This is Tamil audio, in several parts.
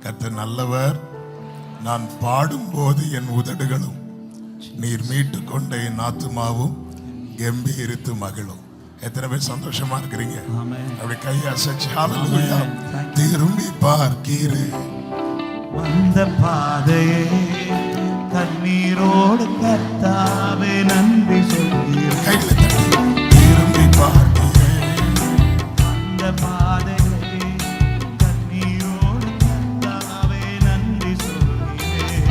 கர்த்தர் நல்லவர். நான் பாடும்போது என் உதடுகளும் நீர் மீட்டு கொண்ட என் ஆத்துமாவும் கம்பீரித்து மகிழும். எத்தனை பேர் சந்தோஷமா இருக்கிறீங்க? அப்படி கையை அசைச்சு ஹல்லேலூயா. திரும்பி பார்க்கிறேன் வந்த பாதையே கண்ணீரோடு கர்த்தாவே நன்றி சொல்கிறேன். கைகளை தட்டி திரும்பி பார்க்கிறேன் வந்த பாதையே கண்ணீரோடு கர்த்தாவே நன்றி சொல்கிறேன்.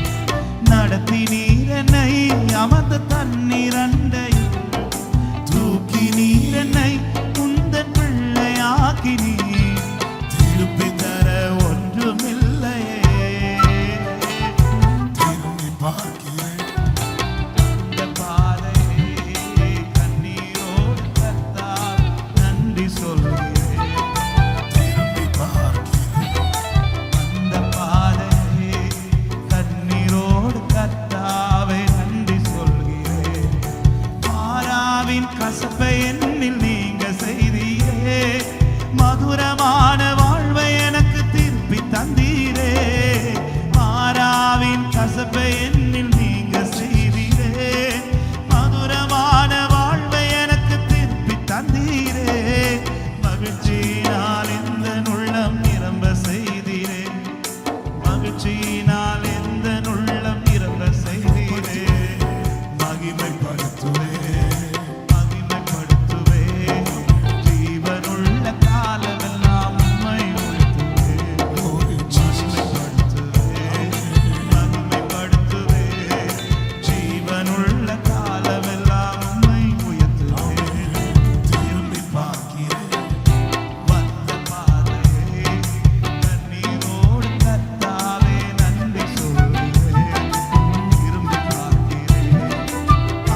நடத்தி நீர் என்னை அமர்ந்த தண்ணீர் அண்டையில் தூக்கி நீர் என்னை உந்தன் பிள்ளையாக்கி நீர் திருப்பி தர ஒன்றுமில்லையே. திரும்பி பார்க்கிறேன் இந்த பாதையை கண்ணீரோடு கர்த்தாவே நன்றி சொல்கிறேன். திரும்பி பார்க்கிறேன் அந்த பாதையை கண்ணீரோடு கர்த்தாவே நன்றி சொல்கிறேன். மாறாவின் கசப்பை என்னில் நீங்க செய்தீரே, மதுரமான வாழ்வை எனக்கு திருப்பி தந்தீரே. மாறாவின் கசப்பை என்னில் நீங்க செய்தீரே, மதுரமான வாழ்வை எனக்கு திருப்பி தந்தீரே. மகிழ்ச்சியினால் இந்த உள்ளம் நிரம்ப செய்தீரே, மகிழ்ச்சியினால் இந்த உள்ளம் நிரம்ப செய்தீரே. மகிமைப்படுத்துவே மகிமைப்படுத்துவே ஜீவனுள்ள காலமெல்லாம் உம்மை உயர்த்துவே. மகிமைப்படுத்துவே ஜீவனுள்ள காலமெல்லாம் உம்மை உயர்த்துவே. திரும்பி பார்க்கிறேன் வந்த பாதையை கண்ணீரோடு கர்த்தாவே நன்றி சொல்கிறேன். திரும்பி பார்க்கிறேன்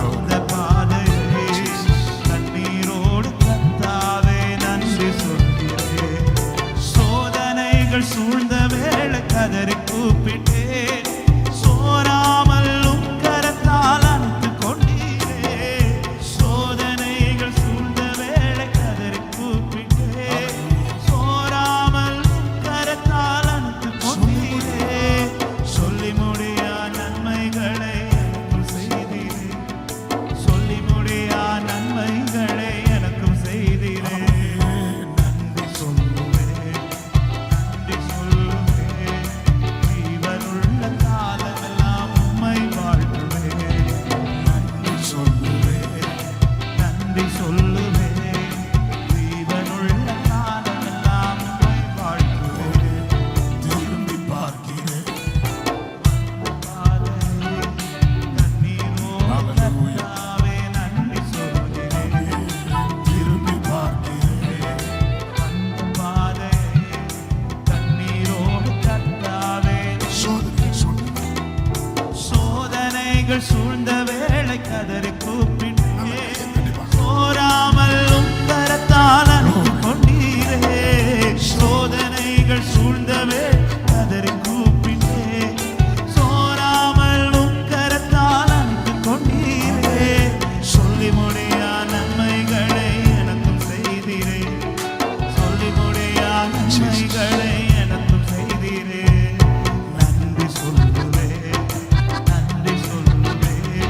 அந்த பாதையை கண்ணீரோடு கர்த்தாவே நன்றி சொல்கிறேன். சோதனைகள் சூழ்ந்த வேளை கதறி கூப்பிட்டேன், சோராமல் உம் கரத்தால் அணைத்து கொண்டீரே. சோதனைகள் சூழ்ந்த வேளை கதறி கூப்பிட்டேன், சோராமல் உம் கரத்தால் அணைத்து கொண்டீரே. சொல்லி முடியா நன்மைகளை எனக்கும் செய்தீரே, சொல்லி முடியா நன்மைகளை எனக்கும் செய்தீரே. நன்றி சொல்லுவேன் நன்றி சொல்லுவேன் ஜீவனுள்ள காலமெல்லாம் உம்மை வாழ்த்துவேன். நன்றி சொல்லுவேன் நன்றி சொல்லுவேன் ஜீவனுள்ள காலமெல்லாம் உம்மை வாழ்த்துவேன். திரும்பி பார்க்கிறேன் பாதையை கண்ணீரோடு கர்த்தாவே நன்றி சொல்கிறேன். திரும்பி பார்க்கிறேன் அந்த பாதையை கண்ணீரோடு கர்த்தாவே. சோதனைகள் சூழ்ந்த வேளை கதறி கூப்பிட்டேன், சோராமல் உம் கரத்தால் அணைத்து கொண்டீரே. சோதனைகள் சூழ்ந்த வேளை கதறி கூப்பிட்டேன், சோராமல் உம் கரத்தால் அணைத்து கொண்டீரே. சொல்லி முடியா நன்மைகளை எனக்கும் செய்தீரே, சொல்லி முடியா நன்மைகளை எனக்கும் செய்தீரே. நன்றி சொல்லுவேன் நன்றி சொல்லுவேன்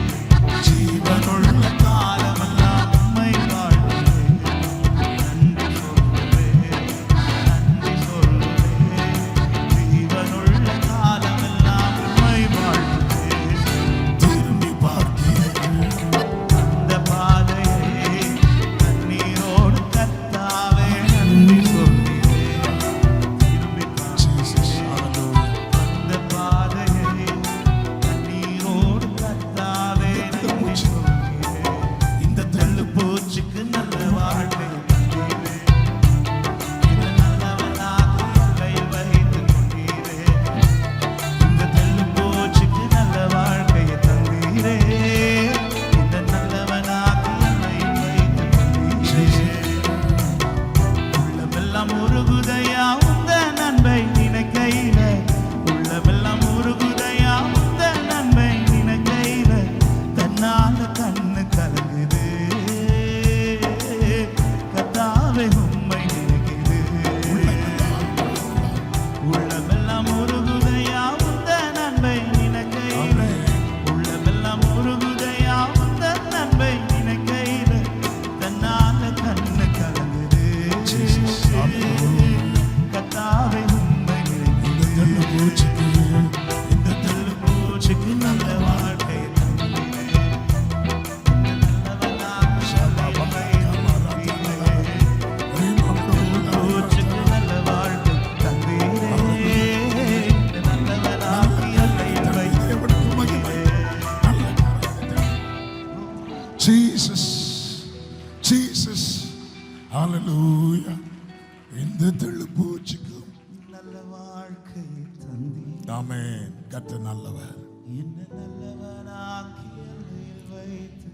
ஆமென். கர்த்தர் நல்லவர். என்ன நல்லவனாக்கி எல்லையில் வைத்து.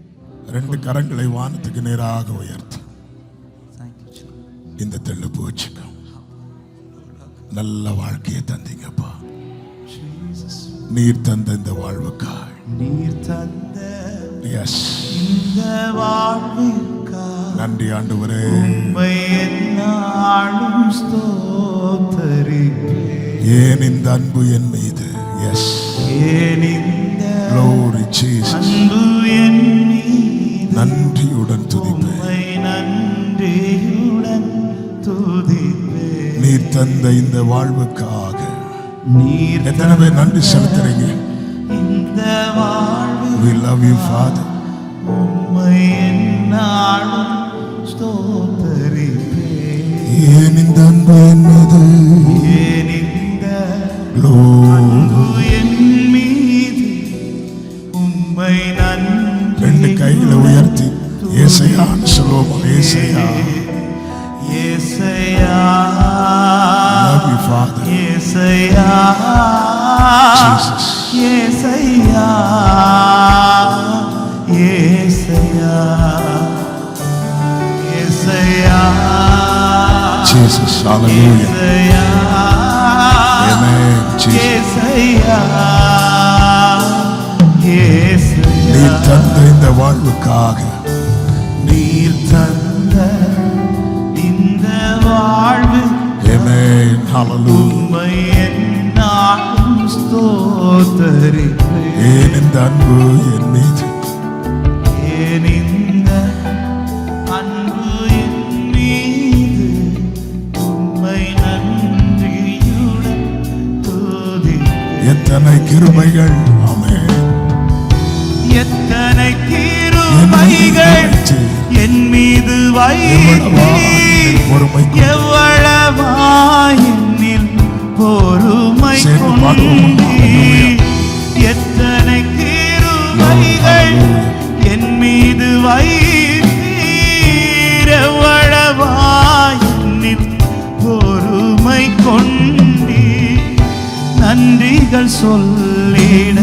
ரெண்டு கரங்களை வானத்துக்கு நேராக உயர்த்து. Thank you, Jesus. இந்த தெள்ளு பூச்சிக்கும் நல்ல வாழ்க்கையை தந்தீங்கப்பா. Jesus. நீர் தந்த இந்த வாழ்வுக்காய். நீர் தந்த எஸ், இந்த வாழ்விற்காய் நன்றி ஆண்டவரே. உம்மை எந்நாளும் ஸ்தோத்தரிப்பேன். ஏன் இந்த அன்பு என் மீது. எஸ், ஏன் இந்த glory Jesus. அன்பு என் மீது. நன்றியுடன் துதிப்பேன். உம்மை நன்றியுடன் துதிப்பேன். நீர் தந்த இந்த வாழ்வுக்காக நீர் எத்தனை பேர் நன்றி செலுத்துறீங்க? இந்த வாழ்வு We love you Father. உம்மை எந்நாளும் ஸ்தோத்தரிப்பேன். ஏன் இந்த அன்பு என் மீது. ஏன் இந்த Glory. அன்பு என் மீது. உம்மை ரெண்டு கைகளை நன்றியுடன் உயர்த்தி ஏசையான்னு சொல்லுவோம். ஏசையா, ஏசையா, love you Father. Yesaiya, Jesus. Yesaiya, Yesaiya, Yesaiya, Jesus, hallelujah. Yesaiya, Amen, Jesus. ஏசையா, ஏசையா. நீர் தந்த இந்த வாழ்வுக்காக நீர் தந்த இந்த வாழ்வு Amen, hallelujah. உம்மை எந்நாளும் ஸ்தோத்தரிப்பேன். ஏன் இந்த அன்பு என் மீது. ஏன் இந்த அன்பு என் மீது. உம்மை நன்றியுடன் துதிப்பேன். எத்தனை கிருபைகள். ஆமென். எத்தனை கிருபைகள் என் மீது வைத்தீர். பொறுமை எவ்வளவாய் என்னில் பொறுமை சேர்ந்து பாடுவோம். கொண்டீர். எத்தனை கிருபைகள் என் மீது வைத்தீர். எவ்வளவாய் என்னில் பொறுமை கொண்டீர். நன்றிகள் சொல்லிட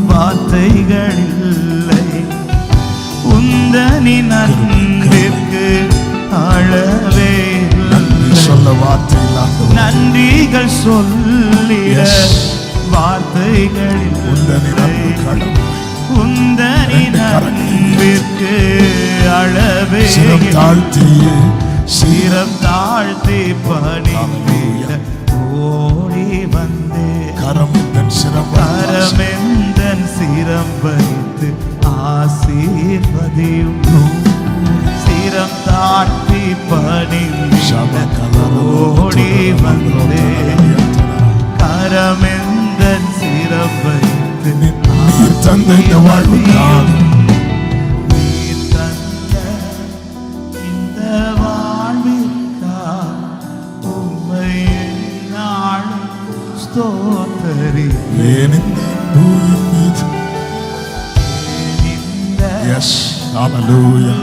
வார்த்தைகள் இல்லை. உந்தனின் அன்பிற்கு அளவே நன்றி சொல்ல வார்த்தை இல்லாத நன்றிகள் சொல்லிட Yes. வார்த்தைகள் உந்தனின் அன்பு கடவுள். உந்தனின் அன்பிற்கு அளவே சிரம் தாழ்த்திய சிரம் தாழ்த்தி பணிந்திட ஓடி வந்தே. கரம் தன் சிரம் கரமெந்தன் சிரம் வைத்து ஆசீர்வதியும். சிரம் தாழ்த்தி பணிந்திட ஓடி வந்தே. கரமெந்தன் சிரம் வைத்து நீர் தந்த இந்த வாழ்வுக்காக நீர் தந்த இந்த வாழ்விற்காக உம்மை எந்நாளும் ஸ்தோத்தரிப்பேன். ஏன் இந்த அன்பு என் மீது. இந்த எஸ், hallelujah.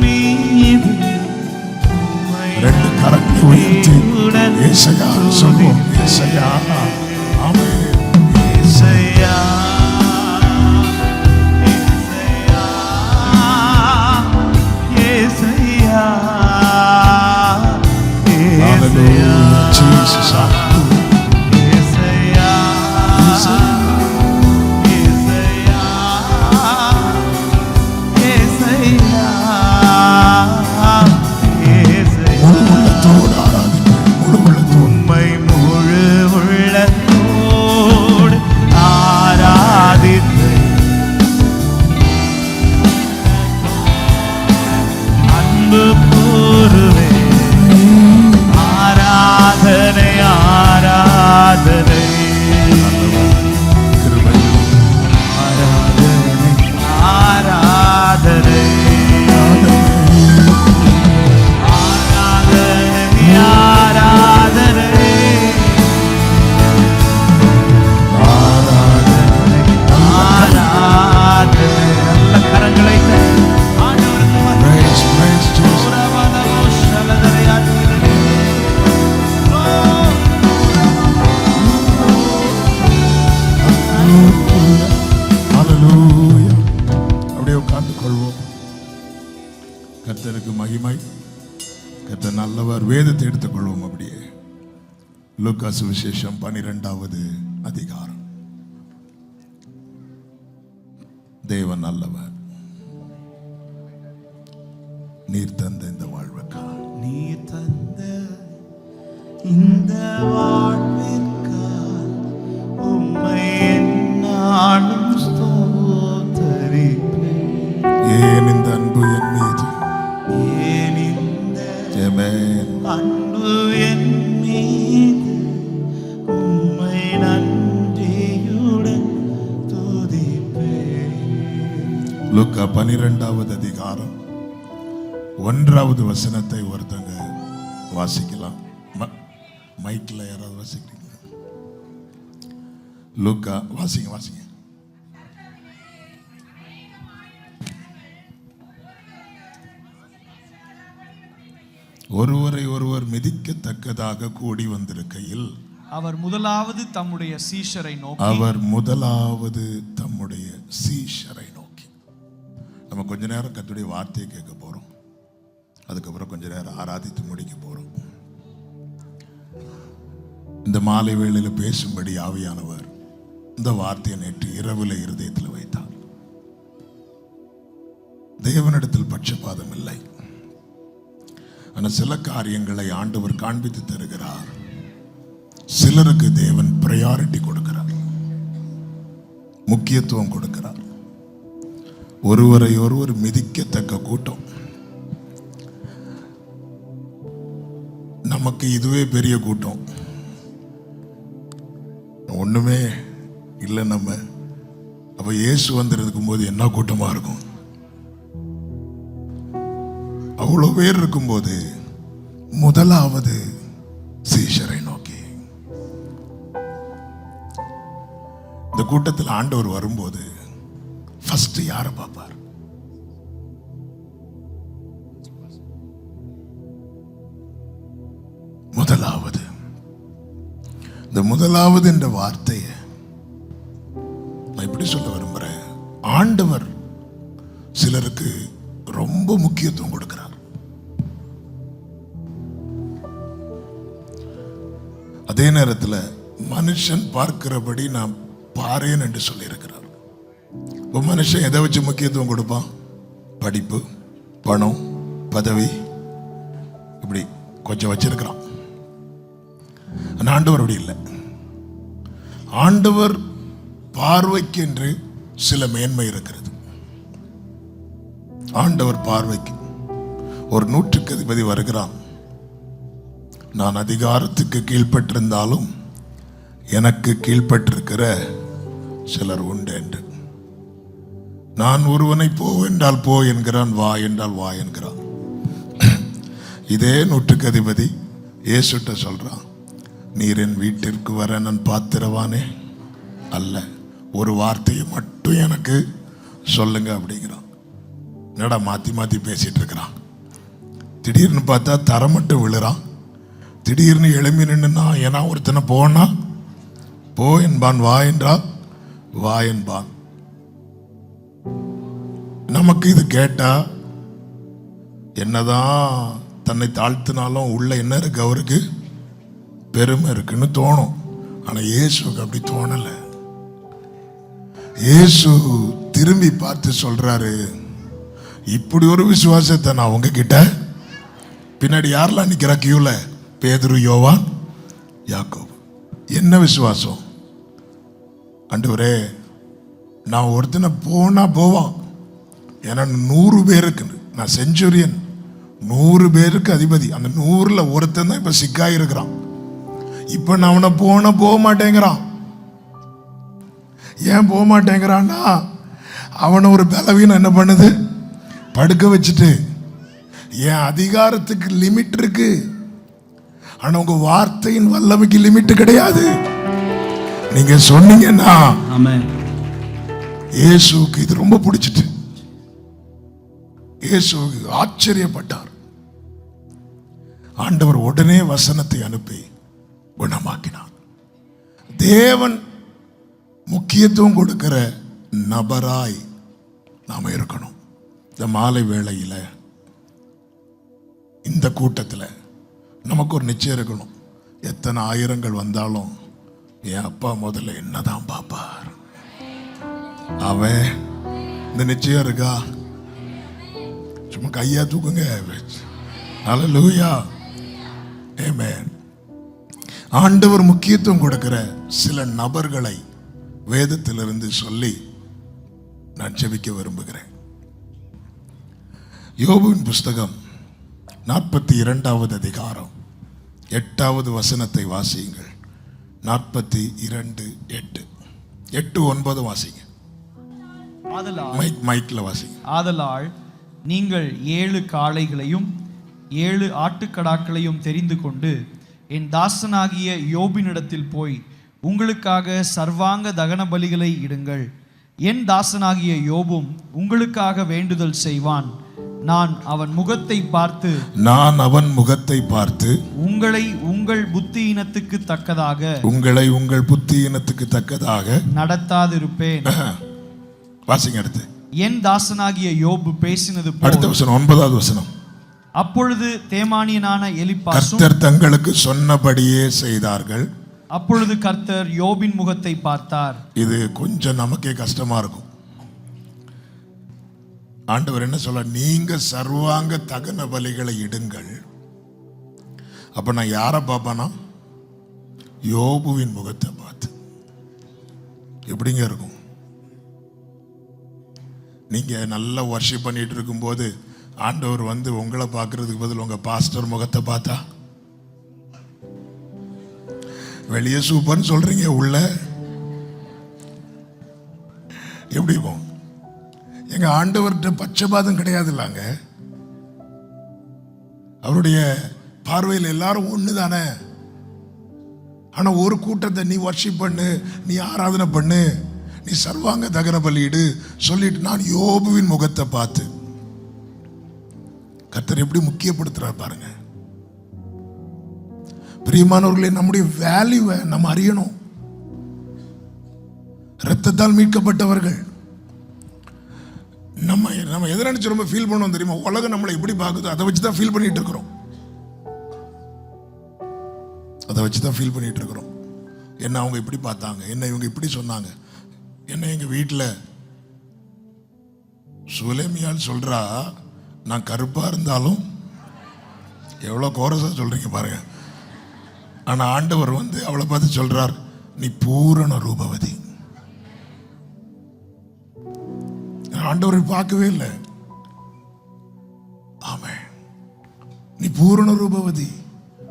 மீது உம்மை ரெண்டு கரங்களை உயர்த்தி ஏசையா சொல்வோம். ஏசையா, ஆமென். ஏசையா, ஏசையா, ஏசையா, Hallelujah, Jesus, hallelujah. ஏசையா, ஏசையா, ஏசையா, ஏசையா. முழு உள்ளத்தோடு ஆராதிப்பேன். முழு உள்ளத்தோடு. உம்மை முழு உள்ளத்தோடு ஆராதித்து அன்பு கூறுவே. ஆராதனை கர்த்தருக்கு மகிமை. கர்த்தர் நல்லவர். வேதத்தை எடுத்துக்கொள்வோம். அப்படியே லூக்கா சுவிசேஷம் 12வது அதிகாரம். தேவன் நல்லவர். நீர் தந்த இந்த வாழ்வுக்காக, நீர் தந்த இந்த வாழ்விற்காக உம்மை எந்நாளும் ஸ்தோத்தரிப்பேன். ஏன் இந்த அன்பு என் மீது, ஏன் இந்த ஆமென். அன்பு என் மீது, உம்மை நன்றியுடன் துதிப்பேன். லூக்கா 12வது அதிகாரம் 1வது வசனத்தை ஒருத்தங்க வாசிக்கலாம். மைக்ல யாராவது வாசிக்கிறீங்க? லூக்கா வாசிங்க வாசிங்க. ஒருவரை ஒருவர் மிதிக்கத்தக்கதாக கூடி வந்திருக்கையில் அவர் முதலாவது தம்முடைய சீஷரை நோக்கி நம்ம கொஞ்ச நேரம் கர்த்தருடைய வார்த்தையை கேட்க போறோம். அதுக்கப்புறம் கொஞ்ச நேரம் ஆராதித்து முடிக்க போறோம். இந்த மாலை வேளையில் பேசும்படி ஆவியானவர் இந்த வார்த்தையை நேற்று இரவுல இருதயத்தில் வைத்தார். தேவனிடத்தில் பட்சபாதம் இல்லை. ஆனால் சில காரியங்களை ஆண்டவர் காண்பித்து தருகிறார். சிலருக்கு தேவன் பிரையாரிட்டி கொடுக்கிறார், முக்கியத்துவம் கொடுக்கிறார். ஒருவரை ஒருவர் மிதிக்கத்தக்க கூட்டம். நமக்கு இதுவே பெரிய கூட்டம். ஒண்ணுமே இல்லை நம்ம. அப்ப இயேசு வந்திருக்கும் போது என்ன கூட்டமா இருக்கும்? அவ்வளவு பேர் இருக்கும்போது முதலாவது சீஷரை நோக்கி. இந்த கூட்டத்தில் ஆண்டவர் வரும்போது ஃபர்ஸ்ட் யாரை பார்ப்பார்? முதலாவது. இந்த முதலாவது என்ற வார்த்தையை நான் இப்படி சொல்ல விரும்புறேன். ஆண்டவர் சிலருக்கு ரொம்ப முக்கியத்துவம் கொடுக்கிறார். அதே நேரத்தில் மனுஷன் பார்க்கிறபடி நான் பாரேன் என்று சொல்லி இருக்கிறார். மனுஷன் எதை வச்சு முக்கியத்துவம் கொடுப்பான்? படிப்பு, பணம், பதவி, இப்படி கொஞ்சம் வச்சிருக்கிறான். ஆண்டவர் அப்படி இல்லை. ஆண்டவர் பார்வைக்கு என்று சில மேன்மை இருக்கிறது. ஆண்டவர் பார்வைக்கு ஒரு 100க்கு அதிபதி வருகிறான். நான் அதிகாரத்துக்கு கீழ்பட்டிருந்தாலும் எனக்கு கீழ்பட்டிருக்கிற சிலர் உண்டு என்று. நான் ஒருவனை போ என்றால் போ என்கிறான், வா என்றால் வா என்கிறான். இதே 100க்கு அதிபதி இயேசுட்ட சொல்றான், நீர் என் வீட்டிற்கு வர நான் பாத்திரவானே அல்ல, ஒரு வார்த்தையை மட்டும் எனக்கு சொல்லுங்க அப்படிங்கிறான். என்னடா மாத்தி மாத்தி பேசிட்டு இருக்கிறான். திடீர்னு பார்த்தா தர மட்டும் விழுறான். திடீர்னு எழும்பி நின்றுனா ஏன்னா ஒருத்தனை போனா போ என்பான், வா என்றால் வா என்பான். நமக்கு இது கேட்டா என்னதான் தன்னை தாழ்த்தினாலும் உள்ள என்ன இருக்கு? அவருக்கு பெருமை இருக்குன்னு தோணும். ஆனா இயேசுக்கு அப்படி தோணல. இயேசு திரும்பி பார்த்து சொல்றாரு, இப்படி ஒரு விசுவாசத்தை நான் உங்ககிட்ட. பின்னாடி யாரெல்லாம் நிக்கிறா கியூல? பேதுரு, யோவான், யாக்கோபு. என்ன விசுவாசம்? ஆண்டவரே, நான் ஒருத்தனை போனா போவான், ஏன்னா 100 பேருக்கு நான் செஞ்சுரியன், 100 பேருக்கு அதிபதி. அந்த 100ல ஒருத்தன் தான் இப்ப சிக்காயிருக்கிறான். இப்ப நான் அவனை போக மாட்டேங்கிறான். ஏன் போக மாட்டேங்கிறான்னா, அவனை ஒரு பலவீனம் என்ன பண்ணுது? படுக்க வச்சுட்டு. என் அதிகாரத்துக்கு லிமிட் இருக்கு, ஆனா உங்க வார்த்தையின் வல்லமைக்கு லிமிட் கிடையாது. நீங்க சொன்னீங்கன்னா இயேசுவுக்கு இது ரொம்ப பிடிச்சிட்டு இயேசுவுக்கு ஆச்சரியப்பட்டார். ஆண்டவர் உடனே வசனத்தை அனுப்பி குணமாக்கினார். தேவன் முக்கியத்துவம் கொடுக்கிற நபராய் நாம இருக்கணும். இந்த மாலை வேளையில இந்த கூட்டத்தில் நமக்கு ஒரு நிச்சயம் இருக்கணும். எத்தனை ஆயிரங்கள் வந்தாலும் என் அப்பா முதல்ல என்னதான் பார்ப்பார். அவன் இந்த நிச்சயம் இருக்கா? சும்மா கையா தூக்குங்க. ஹல்லேலூயா, ஆமென். ஆண்டவர் முக்கியத்துவம் கொடுக்கிற சில நபர்களை வேதத்திலிருந்து சொல்லி நான் ஜெபிக்க விரும்புகிறேன். யோபுவின் புஸ்தகம் 42வது அதிகாரம் 8வது வசனத்தை வாசியுங்கள். 42:8, 8-9 வாசிங்க. மைக்ல வாசிங்க. ஆதலால் நீங்கள் 7 காளைகளையும் 7 ஆட்டுக்கடாக்களையும் தெரிந்து கொண்டு என் தாசனாகிய யோபினிடத்தில் போய் உங்களுக்காக சர்வாங்க தகன பலிகளை இடுங்கள். என் தாசனாகிய யோபும் உங்களுக்காக வேண்டுதல் செய்வான். நான் அவன் முகத்தை பார்த்து உங்களை உங்கள் புத்தியினத்துக்கு தக்கதாக நடத்தாதிருப்பேன். வாசிங்க அடுத்து. என் தாசனாகிய யோபு பேசினது போல். அடுத்த வசனம் 9வது வசனம். அப்பொழுது தேமானியனான எலிப்பாசும் கர்த்தர் தங்களுக்கு சொன்னபடியே செய்தார்கள். அப்பொழுது கர்த்தர் யோபின் முகத்தை பார்த்தார். இது கொஞ்சம் நமக்கே கஷ்டமா இருக்கும். ஆண்டவர் என்ன சொல்ல, நீங்க சர்வாங்க தகன பலிகளை இடுங்கள். அப்ப நான் யாரை பார்ப்பேனா? யோபுவின் முகத்தை பார்த்து. எப்படிங்க இருக்கும்? நீங்க நல்லா வர்ஷிப் பண்ணிட்டு இருக்கும்போது ஆண்டவர் வந்து உங்களை பார்க்கறதுக்கு பதில் உங்க பாஸ்டர் முகத்தை பார்த்தா, வெளியே சூப்பர்னு சொல்றீங்க, உள்ள எப்படி போகும்? எங்க ஆண்டவர்கிட்ட பட்சபாதம் கிடையாது இல்லைங்க. அவருடைய பார்வையில் எல்லாரும் ஒன்று தானே. ஆனால் ஒரு கூட்டத்தை நீ வர்ஷிப் பண்ணு, நீ ஆராதனை பண்ணு, நீ சர்வாங்க தகன பலியிடு சொல்லிட்டு நான் யோபுவின் முகத்தை பார்த்து. கர்த்தர் எப்படி முக்கியப்படுத்துறார் பாருங்க. பிரியமானவர்களே, நம்முடைய வேல்யூவை நம்ம அறியணும். இரத்தத்தால் மீட்கப்பட்டவர்கள். நம்ம எதை நினைச்சு ரொம்ப ஃபீல் பண்ணுவோம் தெரியுமா? உலகம் நம்மளை எப்படி பார்க்குதோ அதை வச்சு தான் ஃபீல் பண்ணிட்டு இருக்கிறோம். என்ன அவங்க இப்படி பார்த்தாங்க, என்ன இவங்க இப்படி சொன்னாங்க, என்ன எங்க வீட்டில் சுலேமியால் சொல்றா நான் கருப்பா இருந்தாலும். எவ்வளவு கோரஸா சொல்றீங்க பாருங்க. ஆனா ஆண்டவர் வந்து அவளை பார்த்து சொல்றார், நீ பூரண ரூபவதி. ஆண்டவரை பார்க்கவே இல்லை. ஆமென். நீ பூரண ரூபவதி,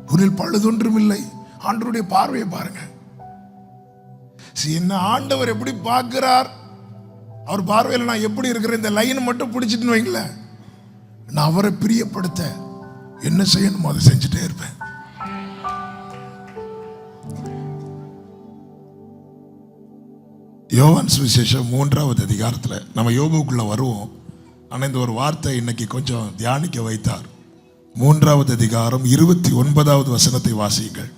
உன்னில் பழுதொன்றும் இல்லை. ஆண்டவருடைய பார்வையை பாருங்க. என்ன ஆண்டவர் எப்படி பார்க்கிறார், அவர் பார்வையில் நான் எப்படி இருக்கிறேன், இந்த லைன் மட்டும் பிடிச்சிட்டு வைங்களேன், நான் அவரை பிரியப்படுத்த என்ன செய்யணுமோ அதை செஞ்சுட்டே இருப்பேன். யோவான் சுவிசேஷம் 3வது அதிகாரத்தில் நம்ம யோபுக்குள்ள வருவோம். ஆனால் இந்த ஒரு வார்த்தை இன்னைக்கு கொஞ்சம் தியானிக்க வைத்தார். 3வது அதிகாரம் 29வது வசனத்தை வாசியுங்கள்.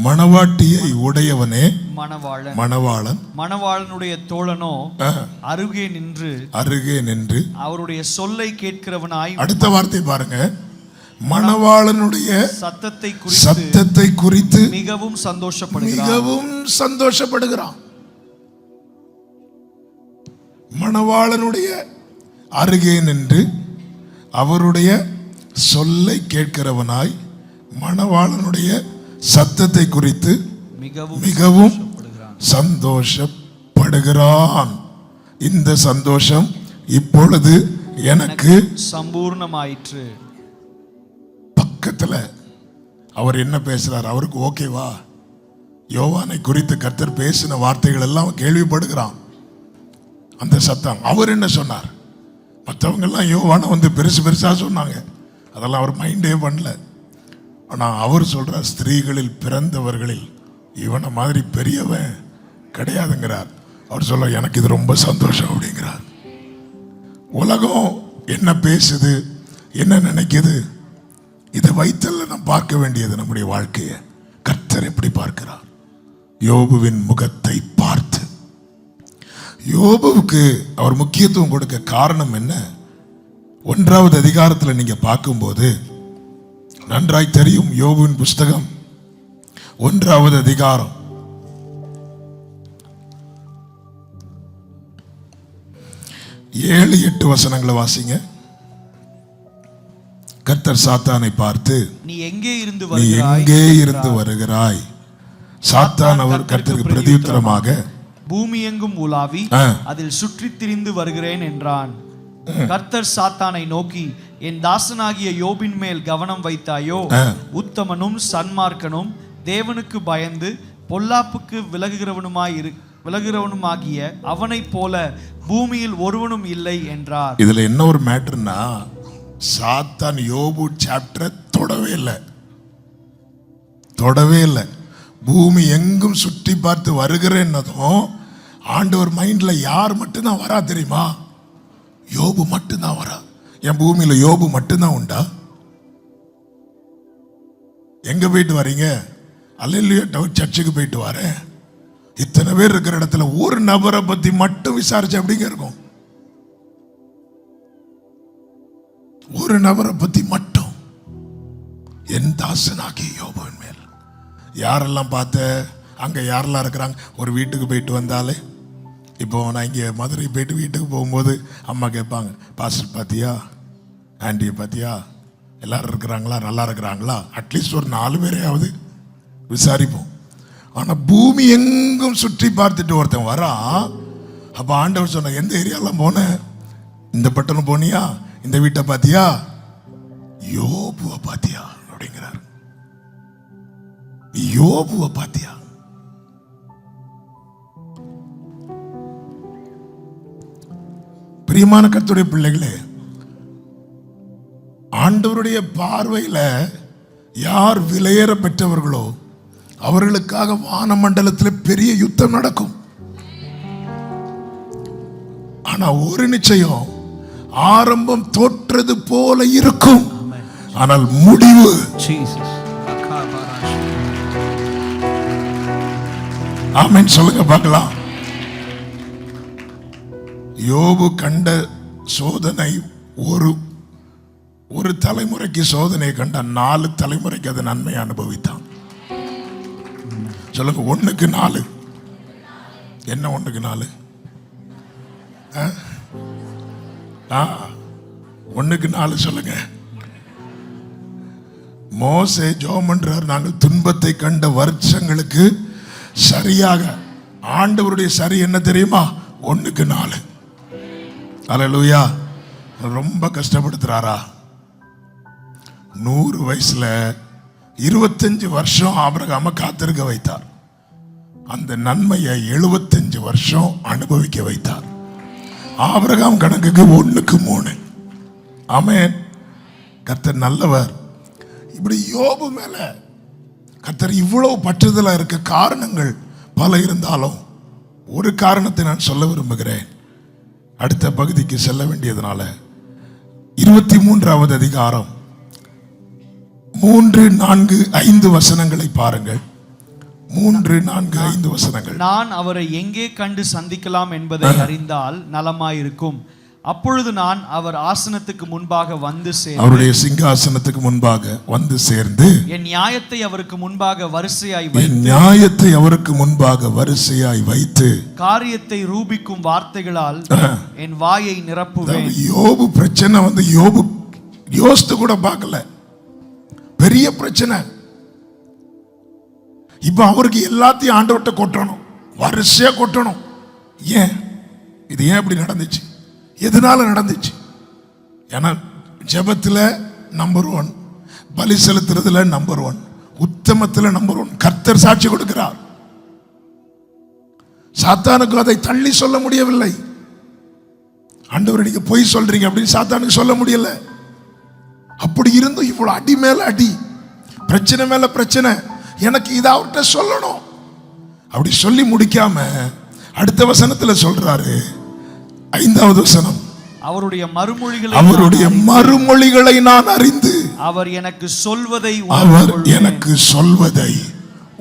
மணவாட்டியை உடையவனே மணவாளன், மணவாளனுடைய தோழனோ அருகே நின்று அவருடைய சொல்லை கேட்கிறவனாய். அடுத்த வார்த்தை பாருங்க, மணவாளனுடைய சத்தத்தை குறித்து மிகவும் சந்தோஷப்படுகிறான். மணவாளனுடைய அருகே நின்று அவருடைய சொல்லை கேட்கிறவனாய் மணவாளனுடைய சத்தத்தை குறித்து மிகவும் சந்தோஷப்படுகிறான். இந்த சந்தோஷம் இப்பொழுது எனக்கு சம்பூர்ணமாயிற்று. பக்கத்துல அவர் என்ன பேசுறார், அவருக்கு ஓகேவா? யோவானை குறித்து கர்த்தர் பேசின வார்த்தைகள் எல்லாம் கேள்விப்படுகிறான். அந்த சத்தம். அவர் என்ன சொன்னார்? மற்றவங்க எல்லாம் யோவானை வந்து பெருசா சொன்னாங்க, அதெல்லாம் அவர் மைண்டே பண்ணல. ஆனா அவர் சொல்றார், ஸ்திரீகளில் பிறந்தவர்களில் இவனை மாதிரி பெரியவன் கிடையாதுங்கிறார். அவர் சொல்ல, எனக்கு இது ரொம்ப சந்தோஷம் அப்படிங்கிறார். உலகம் என்ன பேசுது, என்ன நினைக்குது, இதை வைத்தல்ல நாம் பார்க்க வேண்டியது நம்முடைய வாழ்க்கையை. கர்த்தர் எப்படி பார்க்கிறார்? யோபுவின் முகத்தை பார்த்து. யோபுவுக்கு அவர் முக்கியத்துவம் கொடுக்க காரணம் என்ன? 1வது அதிகாரத்தில் நீங்க பார்க்கும்போது நன்றாய் தெரியும். யோபுவின் புஸ்தகம் 1வது அதிகாரம் 7-8 வசனங்களை வாசிங்க. கர்த்தர் சாத்தானை பார்த்து, நீ எங்கே இருந்து வருகிறாய்? சாத்தான் அவர் கர்த்தருக்கு பிரதியுத்தரமாக, பூமி எங்கும் உலாவி அதில் சுற்றித் திரிந்து வருகிறேன் என்றான். கர்த்தர் சாத்தானை நோக்கி, என் தாசனாகிய யோபின் மேல் கவனம் வைத்தாயோ? உத்தமனும் சன்மார்க்கனும் தேவனுக்கு பயந்து பொல்லாப்புக்கு விலகுகிறவனுமாகிய அவனைப் போல பூமியில் ஒருவனும் இல்லை என்றார். இதுல என்ன ஒரு மேட்டர்னா, சாத்தான் யோபு சாப்டரை தொடவே இல்லை. பூமி எங்கும் சுற்றி பார்த்து வருகிறேன்னதும் ஆண்டவர் மைண்ட்ல யார் மட்டும்தான் வரா தெரியுமா? யோபு மட்டும்தான் வரா. என் பூமியில யோபு மட்டும்தான் உண்டா? எங்க போயிட்டு வரீங்க? அல்லேலூயா டவர் சர்ச்சுக்கு போயிட்டு வரேன். இத்தனை பேர் இருக்கிற இடத்துல ஒரு நபரை பத்தி மட்டும் விசாரிச்சு அப்படிங்க இருக்கும். ஒரு நபரை பத்தி மட்டும், என் தாசனாகிய யோபுவின் மேல். யாரெல்லாம் பார்த்த, அங்க யாரெல்லாம் இருக்கிறாங்க? ஒரு வீட்டுக்கு போயிட்டு வந்தாலே, இப்போ நான் இங்கே மதுரை போயிட்டு வீட்டுக்கு போகும்போது அம்மா கேட்பாங்க, பாஸ்டர் பார்த்தியா, ஆண்டியை பார்த்தியா, எல்லாரும் இருக்கிறாங்களா, நல்லா இருக்கிறாங்களா? அட்லீஸ்ட் ஒரு 4 பேரையாவது விசாரிப்போம். ஆனால் பூமி எங்கும் சுற்றி பார்த்துட்டு ஒருத்தன் வரான். அப்போ ஆண்டவர் சொன்ன, எந்த ஏரியாலாம் போன? இந்த பட்டணம் போனியா? இந்த வீட்டை பார்த்தியா? யோபுவை பார்த்தியா அப்படிங்கிறார். யோபுவை பார்த்தியா? பிரியமான கர்த்தருடைய பிள்ளைகளே, ஆண்டவருடைய பார்வையில யார் விலையேற பெற்றவர்களோ அவர்களுக்காக வானமண்டலத்தில் பெரிய யுத்தம் நடக்கும். ஆனா ஒரு நிச்சயம், ஆரம்பம் தோற்றது போல இருக்கும், ஆனால் முடிவு ஆமென் சொல்லுங்க பார்க்கலாம். யோபு கண்ட சோதனை ஒரு தலைமுறைக்கு சோதனை கண்ட 4 தலைமுறைக்கு அது நன்மை அனுபவித்தான். சொல்லுங்க, 1க்கு 4. என்ன 1க்கு 4? 1க்கு 4 சொல்லுங்க. மோசே ஜெபம் பண்றார், நாங்கள் துன்பத்தை கண்ட வருஷங்களுக்கு சரியாக. ஆண்டவருடைய சரி என்ன தெரியுமா? 1க்கு 4. அல்லேலூயா. ரொம்ப கஷ்டப்படுத்துறாரா? 100 வயசுல 25 வருஷம் ஆபிரகாம காத்திருக்க வைத்தார். அந்த நன்மையை 75 வருஷம் அனுபவிக்க வைத்தார். ஆபிரகாம் கணக்குக்கு 1க்கு 3. ஆமென். கர்த்தர் நல்லவர். இப்படி யோபு மேல கர்த்தர் இவ்வளவு பற்றுதலா இருக்க காரணங்கள் பல இருந்தாலும் ஒரு காரணத்தை நான் சொல்ல விரும்புகிறேன். அடுத்த பகுதிக்கு செல்ல வேண்டியதுனால 23வது அதிகாரம் 3, 4, 5 வசனங்களை பாருங்கள். 3, 4, 5 வசனங்கள். நான் அவரை எங்கே கண்டு சந்திக்கலாம் என்பதை அறிந்தால் நலமாயிருக்கும். அப்பொழுது நான் அவர் ஆசனத்துக்கு முன்பாக வந்து சேர்ந்து, அவருடைய சிங்காசனத்துக்கு முன்பாக வந்து சேர்ந்து, என் நியாயத்தை அவருக்கு முன்பாக வரிசையாய் வைத்து காரியத்தை ரூபிக்கும் வார்த்தைகளால் என் வாயை நிரப்புவேன். யோபு பிரச்சனை வந்து யோபு யோசித்து கூட பார்க்கல. பெரிய பிரச்சனை. இப்ப அவருக்கு எல்லாத்தையும் ஆண்டவர்கிட்ட கொட்டணும், வரிசையா கொட்டணும். ஏன் இது ஏன் இப்படி நடந்துச்சு? எதனால நடந்துச்சு? ஏன்னா ஜெபத்துல நம்பர் 1, பலி செலுத்துறதுல நம்பர் 1, உத்தமத்துல நம்பர் 1. கர்த்தர் சாட்சி கொடுக்கிறார். சாத்தானுக்கு அதை தள்ளி சொல்ல முடியவில்லை. ஆண்டவர் நீங்க பொய் சொல்றீங்க அப்படின்னு சாத்தானுக்கு சொல்ல முடியல. அப்படி இருந்தும் இவ்வளவு அடி மேல அடி, பிரச்சனை மேல பிரச்சனை. எனக்கு இதை அவர்கிட்ட சொல்லணும். அப்படி சொல்லி முடிக்காம அடுத்த வசனத்துல சொல்றாரு, 5வது வசனம், அவருடைய மறுமொழிகளை நான் அறிந்து அவர் எனக்கு சொல்வதை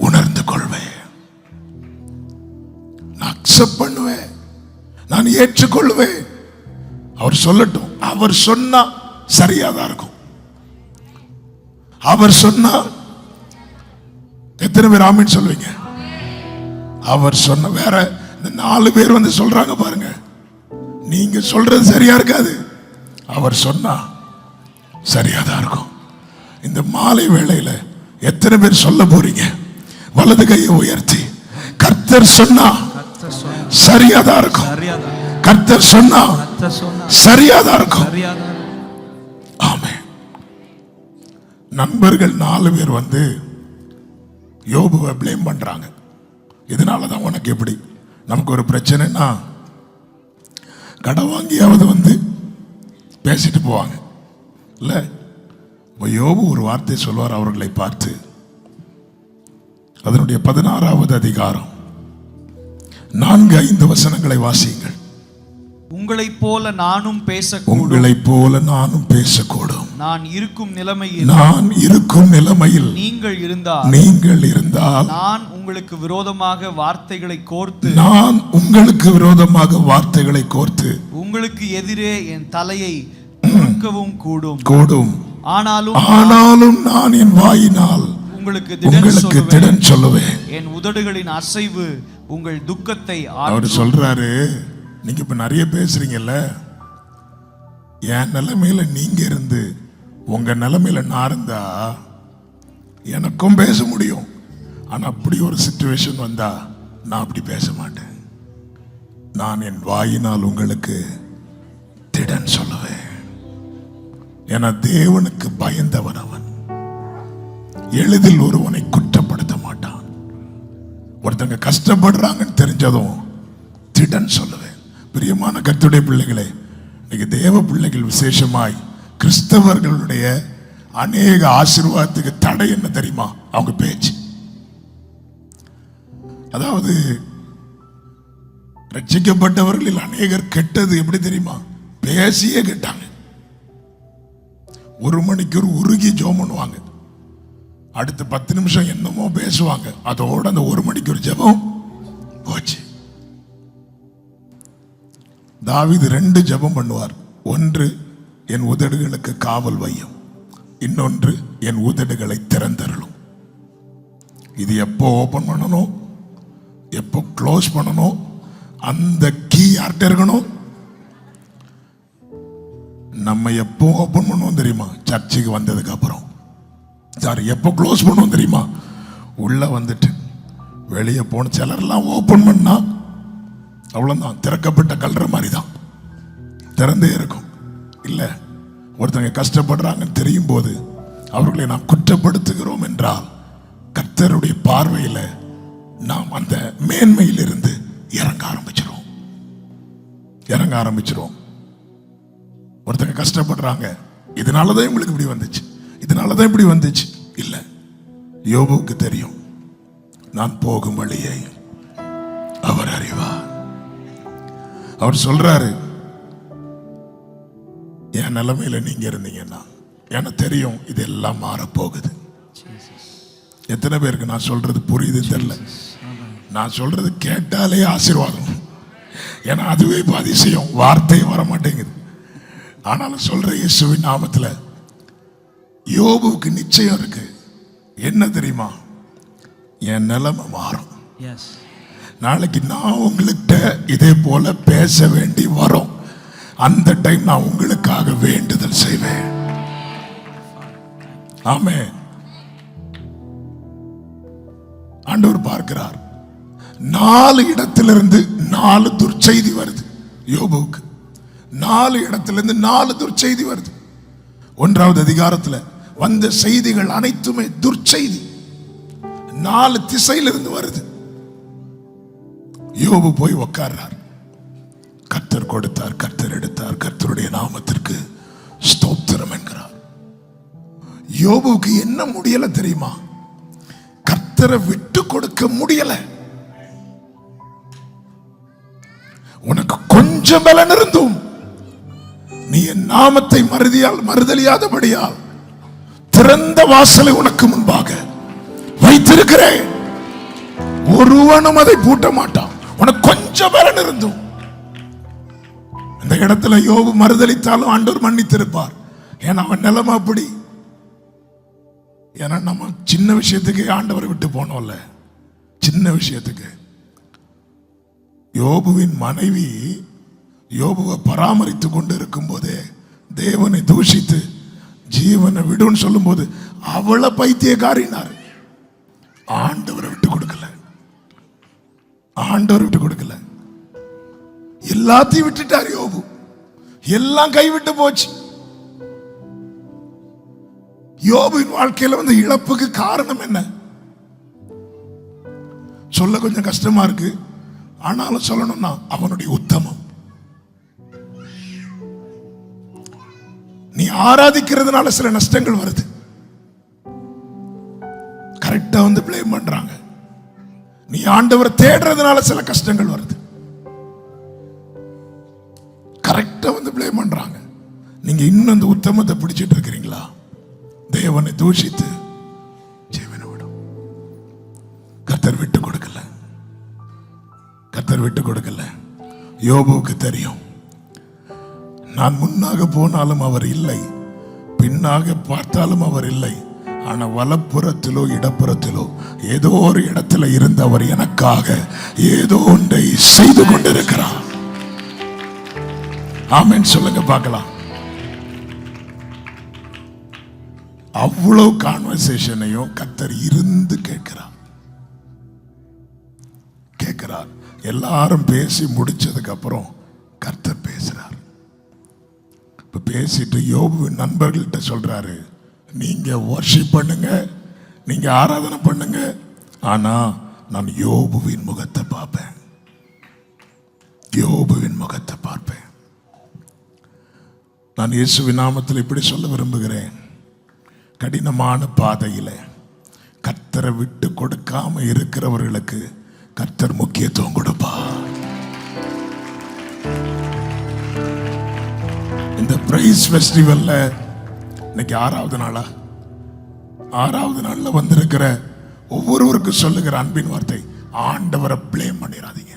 உணர்ந்து கொள்வேன். நான் அக்செப்ட் பண்ணுவேன், நான் ஏற்றுக்கொள்வேன். அவர் சொல்லட்டும், அவர் சொன்னா சரியாதான் இருக்கும். அவர் சொன்னா எத்தனை பேர் ஆமீன் சொல்லுவீங்க? அவர் சொன்ன வேற இந்த 4 பேர் வந்து சொல்றாங்க பாருங்க, நீங்க சொல்றது சரியா இருக்காது, அவர் சொன்னா சரியாதான் இருக்கும். இந்த மாலை வேளையில எத்தனை பேர் சொல்ல போறீங்க? வலது கையை உயர்த்தி கர்த்தர் சொன்னா சரியாதான் இருக்கும். கர்த்தர் சொன்னா சரியாதான் இருக்கும். ஆமென். நண்பர்கள் 4 பேர் வந்து யோபுவை ப்ளேம் பண்றாங்க. இதனாலதான் உனக்கு எப்படி, நமக்கு ஒரு பிரச்சனைனா கடன் வாங்கியாவது வந்து பேசிட்டு போவாங்க இல்ல. யோபு ஒரு வார்த்தை சொல்வார் அவர்களை பார்த்து. அதனுடைய 16வது அதிகாரம் 4-5 வசனங்களை வாசியுங்கள். உங்களைப் போல நானும் பேசக்கூடும். உங்களைப் போல நானும் பேசக்கூடும். நான் இருக்கும் நிலைமையில் நீங்கள் இருந்தால் நான் உங்களுக்கு விரோதமாக வார்த்தைகளை கோர்த்து உங்களுக்கு எதிரே என் தலையை முறுக்கவும் கூடும். ஆனாலும் நான் என் வாயினால் உங்களுக்கு திடன் சொல்லுவேன். என் உதடுகளின் அசைவு உங்கள் துக்கத்தை அவர் சொல்றாரு. நீங்க இப்ப நிறைய பேசுறீங்கல்ல, என் நிலைமையில நீங்க இருந்து உங்க நிலைமையில நான் இருந்தா எனக்கும் பேச முடியும். ஆனா அப்படி ஒரு சிச்சுவேஷன் வந்தா நான் அப்படி பேச மாட்டேன். நான் என் வாயினால் உங்களுக்கு திடன் சொல்லுவேன். என தேவனுக்கு பயந்தவன் அவன் எளிதில் ஒருவனை குற்றப்படுத்த மாட்டான். ஒருத்தங்க கஷ்டப்படுறாங்கன்னு தெரிஞ்சதும் திடன் சொல்லுவேன். பிரியமான கர்த்தருடைய பிள்ளைகளே, இன்னைக்கு தேவ பிள்ளைகள் விசேஷமாய் கிறிஸ்தவர்களுடைய அநேக ஆசீர்வாதத்துக்கு தடை என்ன தெரியுமா? அவங்க பேச்சு. அதாவது ரட்சிக்கப்பட்டவர்களில் அநேகர் கெட்டது எப்படி தெரியுமா? பேசியே கேட்டாங்க. 1 மணிக்கு உருகி ஜெபம் பண்ணுவாங்க, அடுத்த 10 நிமிஷம் என்னமோ பேசுவாங்க, அதோட அந்த 1 மணிக்கு ஜெபம் போச்சு. தாவீது 2 ஜெபம் பண்ணுவார். ஒன்று, என் உதடுகளுக்கு காவல் வையும். இன்னொன்று, என் உதடுகளை திறந்தருளும். இது எப்போ ஓபன் பண்ணணும், எப்போ க்ளோஸ் பண்ணணும், அந்த கீ யார்கிட்ட இருக்கணும்? நம்ம எப்போ ஓபன் பண்ணுவோம் தெரியுமா? சர்ச்சுக்கு வந்ததுக்கு அப்புறம். சாரி, எப்போ க்ளோஸ் பண்ணுவோம் தெரியுமா? உள்ள வந்துட்டு வெளியே போன சிலர்லாம் ஓபன் பண்ணா அவ்வளவுதான், திறக்கப்பட்ட கல்ற மாதிரி தான் திறந்தே இருக்கும். இல்ல, ஒருத்தங்க கஷ்டப்படுறாங்கன்னு தெரியும் போது அவர்களை நாம் குற்றப்படுத்துகிறோம் என்றால் கர்த்தருடைய பார்வையில நாம் அந்த மேன்மையில் இருந்து இறங்க ஆரம்பிச்சிரும். ஒருத்தங்க கஷ்டப்படுறாங்க, இதனாலதான் உங்களுக்கு இப்படி வந்துச்சு, இதனாலதான் இப்படி வந்துச்சு. இல்ல, யோபுவுக்கு தெரியும், நான் போகும் வழியை அவர் அறிவார். அவர் சொல்றாரு, என் நிலைமையில நீங்க இருந்தீங்கன்னா எனக்கு தெரியும் இதெல்லாம் மாறப்போகுது. எத்தனை பேருக்கு நான் சொல்றது புரியுது தெரியல? நான் சொல்றது கேட்டாலே ஆசீர்வாதம். ஏன்னா அதுவே இப்ப அதிசயம், வார்த்தை வர மாட்டேங்குது. ஆனாலும் சொல்ற இயேசுவின் நாமத்துல யோபுவுக்கு நிச்சயம் இருக்கு. என்ன தெரியுமா? என் நிலைமை மாறும். நாளைக்கு நான் உங்கள்கிட்ட இதே போல பேச வேண்டி வரும். அந்த டைம் நான் உங்களுக்காக வேண்டுதல் செய்வேன். ஆமென். ஆண்டவர் பார்க்கிறார். 4 இடத்திலிருந்து 4 துர்ச்செய்தி வருது யோபுவுக்கு. 4 இடத்திலிருந்து 4 துர்ச்செய்தி வருது. 1வது அதிகாரத்தில் வந்த செய்திகள் அனைத்துமே துர்ச்செய்தி. 4 திசையிலிருந்து வருது. யோபு போய் உட்கார்றார். கர்த்தர் கொடுத்தார், கர்த்தர் எடுத்தார், கர்த்தருடைய நாமத்திற்கு ஸ்தோத்திரம் என்கிறார். யோபுவுக்கு என்ன முடியல தெரியுமா? கர்த்தரை விட்டு கொடுக்க முடியல. உனக்கு கொஞ்சம் பலன் இருந்தும் நீ என் நாமத்தை மறுதலியாதபடியால் திறந்த வாசலை உனக்கு முன்பாக வைத்திருக்கிறேன், ஒருவனும் அதை பூட்ட மாட்டான். உனக்கு கொஞ்சம் பலன் இருந்தும் அந்த இடத்துல யோபு மறுதலித்தாலும் ஆண்டவர் மன்னித்திருப்பார். ஏன்னா அவன் நிலைமை அப்படி. ஏன்னா நம்ம சின்ன விஷயத்துக்கு ஆண்டவரை விட்டு போனோம்ல, சின்ன விஷயத்துக்கு. யோபுவின் மனைவி யோபுவை பராமரித்து கொண்டு இருக்கும் போதே தேவனை தூஷித்து ஜீவனை விடுன்னு சொல்லும் போது அவளை பைத்தியக்காரினார். ஆண்டவரை விட்டு கொடுக்கல, ஆண்டவரை விட்டு கொடுக்கல. எல்லாத்தையும் விட்டுட்டார் யோபு. எல்லாம் கைவிட்டு போச்சு. யோபுவின் வாழ்க்கையில வந்து இழப்புக்கு காரணம் என்ன சொல்ல கொஞ்சம் கஷ்டமா இருக்கு. ஆனாலும் சொல்லணும்னா அவனுடைய உத்தமம். நீ ஆராதிக்கிறதுனால சில நஷ்டங்கள் வருது. கரெக்டா வந்து பிளேம் பண்றாங்க. நீ ஆண்டவரை தேடுறதுனால சில கஷ்டங்கள் வருது. கரெக்டா வந்து பிளேம் பண்றாங்க. நீங்க இன்னும் அந்த உத்தமத்தை பிடிச்சிட்டு இருக்கிறீங்களா? தேவனை தூஷித்து ஜீவனை விடும். கர்த்தர் விட்டு கொடுக்கல, கர்த்தர் விட்டு கொடுக்கல. யோபுவுக்கு தெரியும், நான் முன்னாக போனாலும் அவர் இல்லை, பின்னாக பார்த்தாலும் அவர் இல்லை. ஆனா வலப்புறத்திலோ இடப்புறத்திலோ ஏதோ ஒரு இடத்துல இருந்து அவர் எனக்காக ஏதோ ஒன்றை செய்து கொண்டிருக்கிறார். ஆமென் சொல்லுங்க பார்க்கலாம். அவ்வளவு கான்வர்சேஷனையும் கர்த்தர் இருந்து கேட்கிறார். எல்லாரும் பேசி முடிச்சதுக்கு அப்புறம் கர்த்தர் பேசுறார். இப்ப பேசிட்டு யோபுவின் நண்பர்கள்ட்ட சொல்றாரு, நீங்க வர்ஷிப் பண்ணுங்க, நீங்க ஆராதனை பண்ணுங்க, ஆனா நான் யோபுவின் முகத்தை பார்ப்பேன், யோபுவின் முகத்தை பார்ப்பேன். நான் இயேசுவின் நாமத்தில் இப்படி சொல்ல விரும்புகிறேன், கடினமான பாதையில கர்த்தரை விட்டு கொடுக்காம இருக்கிறவர்களுக்கு கர்த்தர் முக்கியத்துவம் கொடுப்பார். இந்த பிரைஸ் ஃபெஸ்டிவல்ல இன்னைக்கு 6வது நாளா, 6வது நாள்ல வந்திருக்கிற ஒவ்வொருவருக்கும் சொல்லுகிற அன்பின் வார்த்தை, ஆண்டவரை பிளேம் பண்ணிடாதீங்க.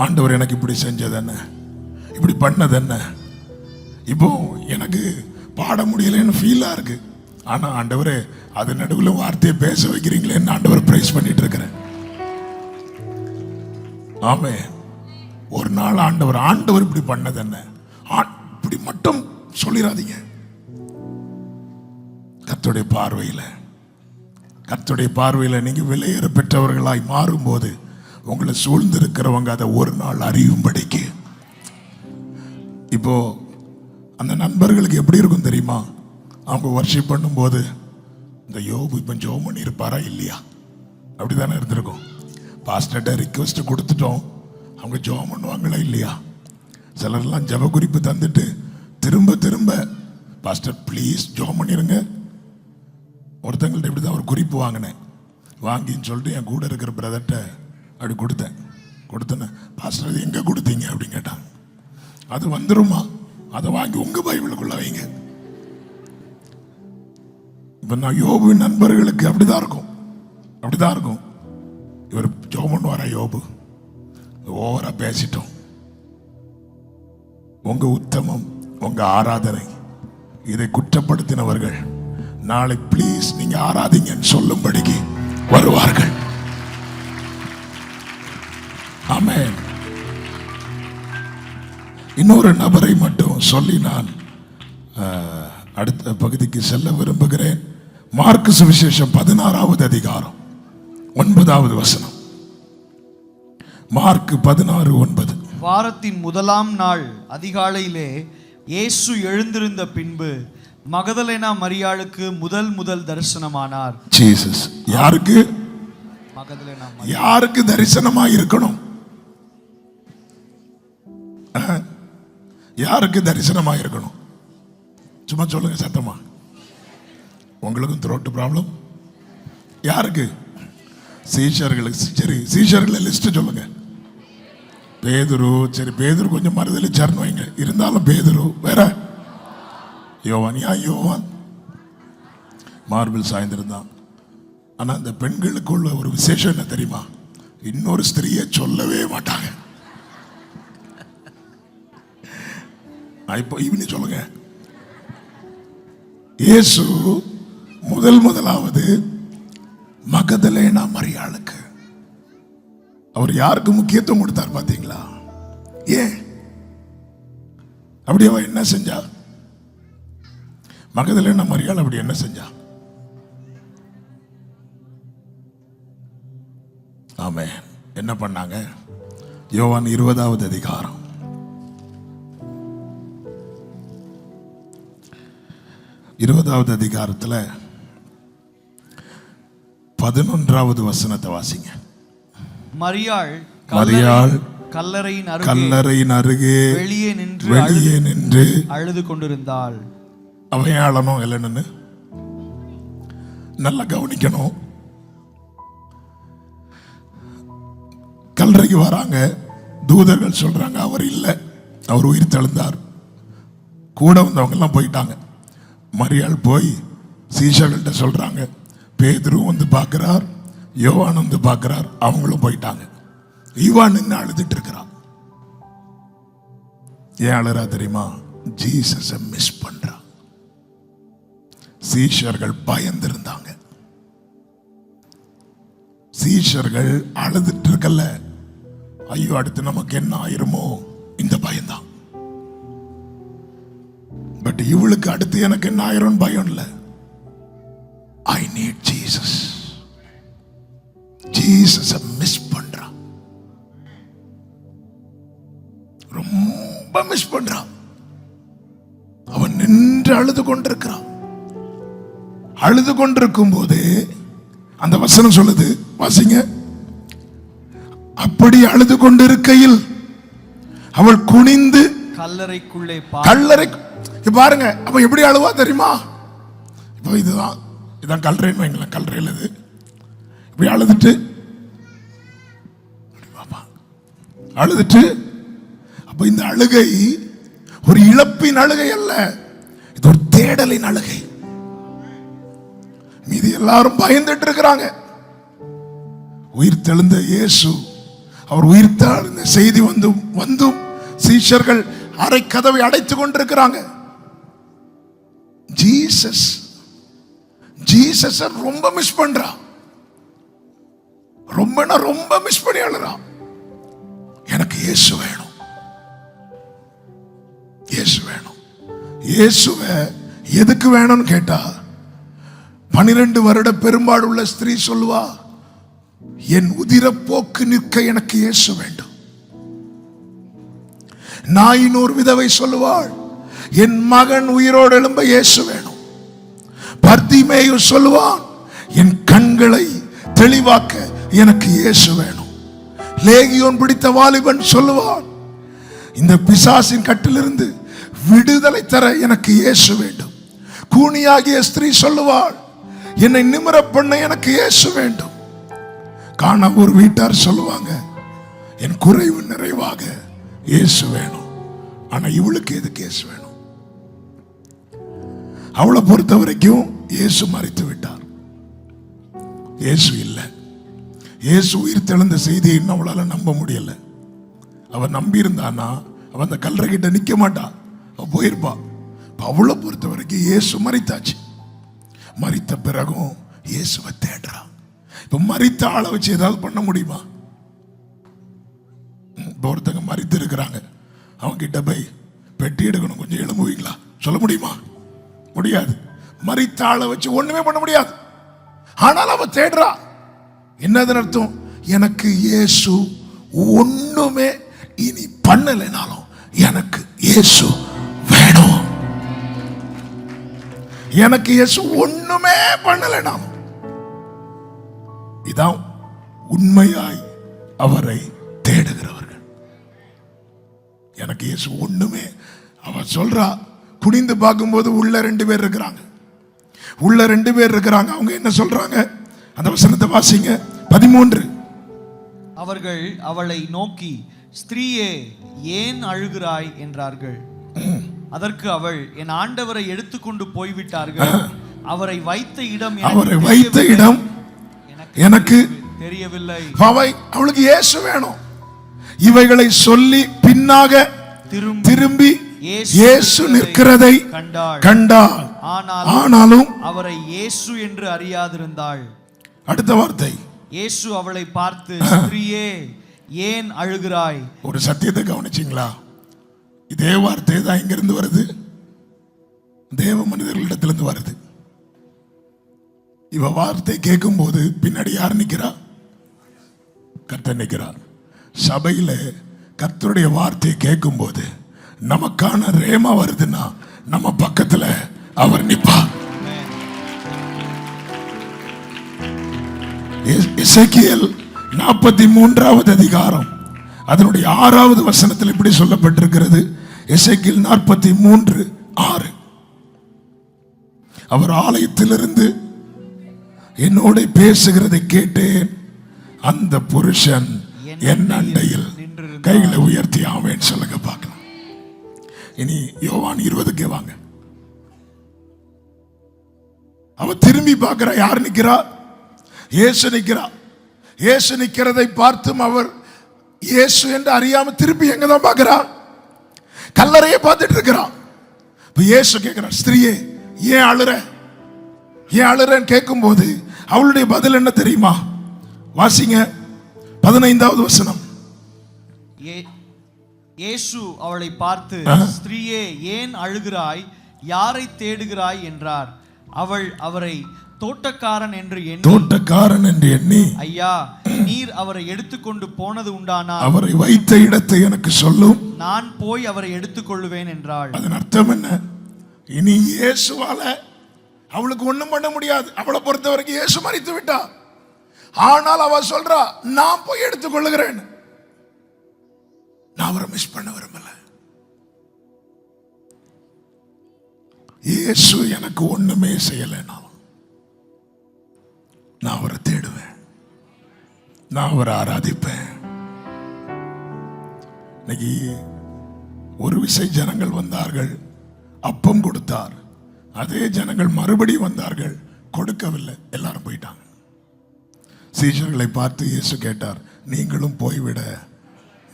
ஆண்டவர் எனக்கு இப்படி செஞ்சது என்ன, இப்படி பண்ணது என்ன, இப்போ எனக்கு பாட முடியலன்னு ஃபீலா இருக்கு, ஆனா ஆண்டவரே அது நடுவில் வார்த்தையை பேச வைக்கிறீங்களேன்னு ஆண்டவர் பிரைஸ் பண்ணிட்டு இருக்கிறேன். ஆமே, ஒரு நாள் ஆண்டவர் இப்படி பண்ணது என்ன, இப்படி மட்டும் சொல்லிடாதீங்க. கர்த்தருடைய பார்வையில நீங்க விலையேற பெற்றவர்களாய் மாறும்போது உங்களை சூழ்ந்திருக்கிறவங்க அதை ஒரு நாள் அறியும்படிக்கு. இப்போ அந்த நண்பர்களுக்கு எப்படி இருக்கும் தெரியுமா? அவங்க வர்ஷிப் பண்ணும்போது இந்த யோபு இப்போ ஜெபம் பண்ணி இருப்பாரா இல்லையா, அப்படிதானே இருந்திருக்கும். பாஸ்டர்கிட்ட ரிக்வெஸ்ட் கொடுத்துட்டோம், அவங்க ஜெபம் பண்ணுவாங்களா இல்லையா? சிலர்லாம் ஜெப குறிப்பு தந்துட்டு திரும்ப திரும்ப பாஸ்டர் ப்ளீஸ் ஜெபம் பண்ணிருங்க. ஒருத்தங்கள்ட்ட இப்படி தான் ஒரு குறிப்பு வாங்கினேன், வாங்கின்னு சொல்லிட்டு என் கூட இருக்கிற பிரதர்கிட்ட அப்படி கொடுத்தேன்னு, பாஸ்டர் அது எங்கே கொடுத்தீங்க அப்படின்னு கேட்டாங்க. அது வந்துருமா, அதை வாங்கி உங்க பைபிளுக்குள்ள வைங்க. இப்ப நான் யோபுவின் நண்பர்களுக்கு அப்படிதான் இருக்கும். இவர் ஜெபம் பண்ணுவாரா? யோபு ஓவரா பேசிட்டோம். உங்க உத்தமம், உங்க ஆராதனை, இதை குற்றப்படுத்தினவர்கள் நாளை ப்ளீஸ் நீங்க ஆராதிங்கன்னு சொல்லும்படிக்கு வருவார்கள். ஆமென். இன்னொரு நபரை மட்டும் சொல்லி நான் அடுத்த பகுதிக்கு செல்ல விரும்புகிறேன். மார்க்கு சுவிசேஷம் 16வது அதிகாரம் 9வது வசனம். மார்க் 16:9. வாரத்தின் முதலாம் நாள் அதிகாலையிலே இயேசு எழுந்திருந்த பின்பு மகதலேனா மரியாளுக்கு முதல் தரிசனமானார். ஜீசஸ் யாருக்கு? மகதலேனா. யாருக்கு தரிசனமா இருக்கணும்? யாருக்கு தரிசனமா இருக்கணும்? சும்மா சொல்லுங்க சத்தமா. உங்களுக்கும் த்ரோட் ப்ராப்ளம்? யாருக்கு? சீஷர்களுக்கு. சரி, சீஷர்களை லிஸ்ட் சொல்லுங்க. பேதுரு, சரி பேதுரு கொஞ்சம் மறுதலிச்சார்னு வைங்க, இருந்தாலும் பேதுரு. வேற யோவான். யோவான் மார்பிள் சாய்ந்திருந்தான். ஆனா அந்த பெண்களுக்குள்ள ஒரு விசேஷம் என்ன தெரியுமா? இன்னொரு ஸ்திரியை சொல்லவே மாட்டாங்க. இப்போ இவனி சொல்லுங்க. இயேசு முதலாவது மகதலேனா மரியாளுக்கு அவர் யாருக்கு முக்கியத்துவம் கொடுத்தார் பாத்தீங்களா? ஏன் அப்படி அவ என்ன செஞ்சா? மகதலேனா மரியாள் அப்படி என்ன செஞ்சா? ஆமே, என்ன பண்ணாங்க? யோவான் 20வது அதிகாரம் 20வது அதிகாரத்தில் 11வது வசனத்தை வாசிங்க. மரியாள் கல்லறையின் அருகே வெளியே நின்று அழுது கொண்டிருந்தாள். அவன் அழணும் இல்லைன்னு நல்லா கவனிக்கணும். கல்லறைக்கு வராங்க, தூதர்கள் சொல்றாங்க அவர் இல்லை, அவர் உயிர் தெழுந்தார். கூட வந்தவங்க எல்லாம் போயிட்டாங்க. மரியாள் போய் சீஷர்கள்ட்ட சொல்றாங்க. பேதுரு வந்து பார்க்கிறார், யோவான் வந்து பார்க்கிறார், அவங்களும் போயிட்டாங்க. ஈவான் நின்று அழுதுட்டு இருக்கிறான். ஏன் அழுறா தெரியுமா? ஜீசஸ மிஸ் பண்றா. சீஷர்கள் பயந்திருந்தாங்க. சீஷர்கள் அழுதுட்டு இருக்கல, ஐயோ அடுத்து நமக்கு என்ன ஆயிருமோ, இந்த பயம்தான். பட் இவளுக்கு அடுத்து எனக்கு என்ன ஆயிரும் பயம் இல்ல. I need Jesus. Jesus miss பண்றா, ரொம்ப மிஸ் பண்றா. அவன் நின்று அழுது கொண்டிருக்கிறான். அழுது கொண்டிருக்கும் போது அந்த வசனம் சொல்லுது, வாசிங்க. அப்படி அழுது கொண்டிருக்கையில் அவள் குனிந்து கல்லறைக்குள்ளே பாருங்க. அப்ப எப்படி அழுவா தெரியுமா? இப்போ இதான் கல்லறைன்னு வைங்களேன். கல்லறையில் இது இப்படி அழுதுட்டு அப்ப இந்த அழுகை ஒரு இழப்பின் அழுகை அல்ல, இது ஒரு தேடலின் அழுகை. மீதி எல்லாரும் பயந்துட்டு இருக்கிறாங்க. உயிர் தெழுந்த இயேசு, அவர் உயிர் தெழுந்த செய்தி வந்தும் சீஷர்கள் அரை கதவை அடைத்துக் கொண்டிருக்கிறாங்க. ஜீசஸ் ரொம்ப மிஸ் பண்றா. ரொம்ப மிஸ் பண்ணி அழுறா. எனக்கு இயேசு வேணும், இயேசு வேணும். இயேசுவை எதுக்கு வேணும்னு கேட்டா, 12 வருட பெரும்பாடு உள்ள ஸ்திரீ சொல்லுவா, என் உதிரப்போக்கு நிற்க எனக்கு இயேசு வேண்டும். நாயினூர் விதவை சொல்லுவாள், என் மகன் உயிரோடு எழும்ப இயேசு வேணும். பர்திமேயு சொல்லுவான், என் கண்களை தெளிவாக்க எனக்கு இயேசு வேணும். லேகியோன் பிடித்த வாலிபன் சொல்லுவான், இந்த பிசாசின் கட்டிலிருந்து விடுதலை தர எனக்கு இயேசு வேண்டும். கூனியாகிய ஸ்திரீ சொல்லுவாள், என்னை நிமிர பண்ண எனக்கு இயேசு வேண்டும். காண ஒரு வீட்டார் சொல்லுவாங்க, என் குறைவு நிறைவாக இயேசு வேணும். ஆனா இவளுக்கு எதுக்கு இயேசு வேணும்? அவளை பொறுத்த வரைக்கும் இயேசு மரித்து விட்டார், இயேசு இல்லை. இயேசு உயிர் தெழுந்த செய்தியை இன்னும் அவளால நம்ப முடியல. அவன் நம்பி இருந்தானா அவன் அந்த கல்லறை கிட்ட நிக்க மாட்டான், அவன் போயிருப்பா. அவளை பொறுத்த வரைக்கும் இயேசு மரித்தாச்சு. மரித்த பிறகும் இயேசுவை தேடுறான். இப்ப மரித்த ஆளை வச்சு ஏதாவது பண்ண முடியுமா? ஒருத்தங்க மரித்து இருக்கிறாங்க, அவங்க கிட்ட போய் பெட்டி எடுக்கணும், கொஞ்சம் எழும்புவீங்களா சொல்ல முடியுமா? முடியாது. மரித்த ஆளை வச்சு ஒண்ணுமே பண்ண முடியாது. ஆனால் அவ தேடுறா. என்னது அர்த்தம்? எனக்கு இயேசு ஒண்ணுமே இனி பண்ணலைனாலும் எனக்கு இயேசு வேணும். எனக்கு இயேசு ஒண்ணுமே பண்ணலைனாலும், இதான் உண்மையாய் அவரை தேடுகிறவர்கள். எனக்கு இயேசு ஒண்ணுமே. அவ சொல்றா, குனிந்து பார்க்கும்போது உள்ள 2 பேர் இருக்கிறாங்க. உள்ள 2 பேர் இருக்கிறாங்க. அவங்க என்ன சொல்றாங்க? அந்த வசனத்தை வாசிங்க. 13. அவர்கள் அவளை நோக்கி, ஸ்திரீயே ஏன் அழுகிறாய் என்றார்கள். அதற்கு அவள், என் ஆண்டவரை எடுத்துக்கொண்டு போய்விட்டார்கள், அவரை வைத்த இடம் எனக்கு தெரியவில்லை. அவளுக்கு இயேசு வேணும். இவைகளை சொல்லி பின்னாக திரும்பி இயேசு நிற்கிறதை கண்டாள். ஆனாலும் அவரை இயேசு என்று அறியாதிருந்தாள். அடுத்த வார்த்தை, இயேசு அவளை பார்த்து, ஸ்திரீயே, ஏன் அழுகிறாய்? ஒரு சத்தியத்தை கவனிச்சிங்களா? இதே வார்த்தை தான் இங்கிருந்து வருது, தேவ மனிதர்களிடத்திலிருந்து வருது. இவ வார்த்தை கேட்கும் போது பின்னாடி யார் நிக்கிறா? கர்த்தர் நிற்கிறார். சபையில கர்த்தருடைய வார்த்தையை கேட்கும் போது நமக்கான ரேமா வருதுன்னா நம்ம பக்கத்துல அவர் நிற்பார். எசேக்கியேல் 43வது அதிகாரம் அதனுடைய 6வது வசனத்தில் இப்படி சொல்லப்பட்டிருக்கிறது. எசேக்கியேல் 43:6, அவர் ஆலயத்திலிருந்து என்னோட பேசுகிறதை கேட்டேன். அந்த புருஷன் என் அண்டையில் கைகளை உயர்த்தி ஆமென் சொல்லுங்க பார்க்கலாம். இனி யோவான் 20க்கு வாங்க. அவ திரும்பி பார்க்கிறா. யார் நிக்கிறா? இயேசு நிக்கிறா. இயேசு நிக்கிறதை பார்த்தும் அவர் இயேசு என்று அறியாம திருப்பி எங்க தான் பார்க்கிறா? கல்லறையை பார்த்துட்டு இருக்கிறான். இயேசு கேட்கிறார், ஸ்திரீயே ஏன் அழுற? ஏன் அழுறன்னு கேட்கும் போது அவளுடைய பதில் என்ன தெரியுமா? வாசிங்க 15வது வசனம். இயேசு அவளை பார்த்து, ஸ்திரீயே ஏன் அழுகிறாய்? யாரை தேடுகிறாய் என்றார். அவள் அவரை தோட்டக்காரன் என்று எண்ணி, ஐயா, நீர் அவரை எடுத்துக்கொண்டு போனது உண்டானா? அவரை வைத்த இடத்தை எனக்கு சொல்லும், நான் போய் அவரை எடுத்துக்கொள்ளுவேன் என்றாள். அதன் அர்த்தம் என்ன? இனி இயேசுவால அவளுக்கு ஒண்ணும் பண்ண முடியாது. அவளை பொறுத்த வரைக்கும் இயேசு மரித்து விட்டா. ஆனால் அவ சொல்றா, நான் போய் எடுத்துக்கொள்ளுகிறேன். நான் அவரை மிஸ் பண்ண விரும்பல. இயேசு எனக்கு ஒண்ணுமே செய்யலைன்னா நான் அவரை தேடுவேன், நான் அவரை ஆராதிப்பேன். இன்னைக்கு ஒரு விசை ஜனங்கள் வந்தார்கள், அப்பம் கொடுத்தார். அதே ஜனங்கள் மறுபடியும் வந்தார்கள், கொடுக்கவில்லை, எல்லாரும் போயிட்டாங்க. சீஷர்களை பார்த்து இயேசு கேட்டார், நீங்களும் போய்விட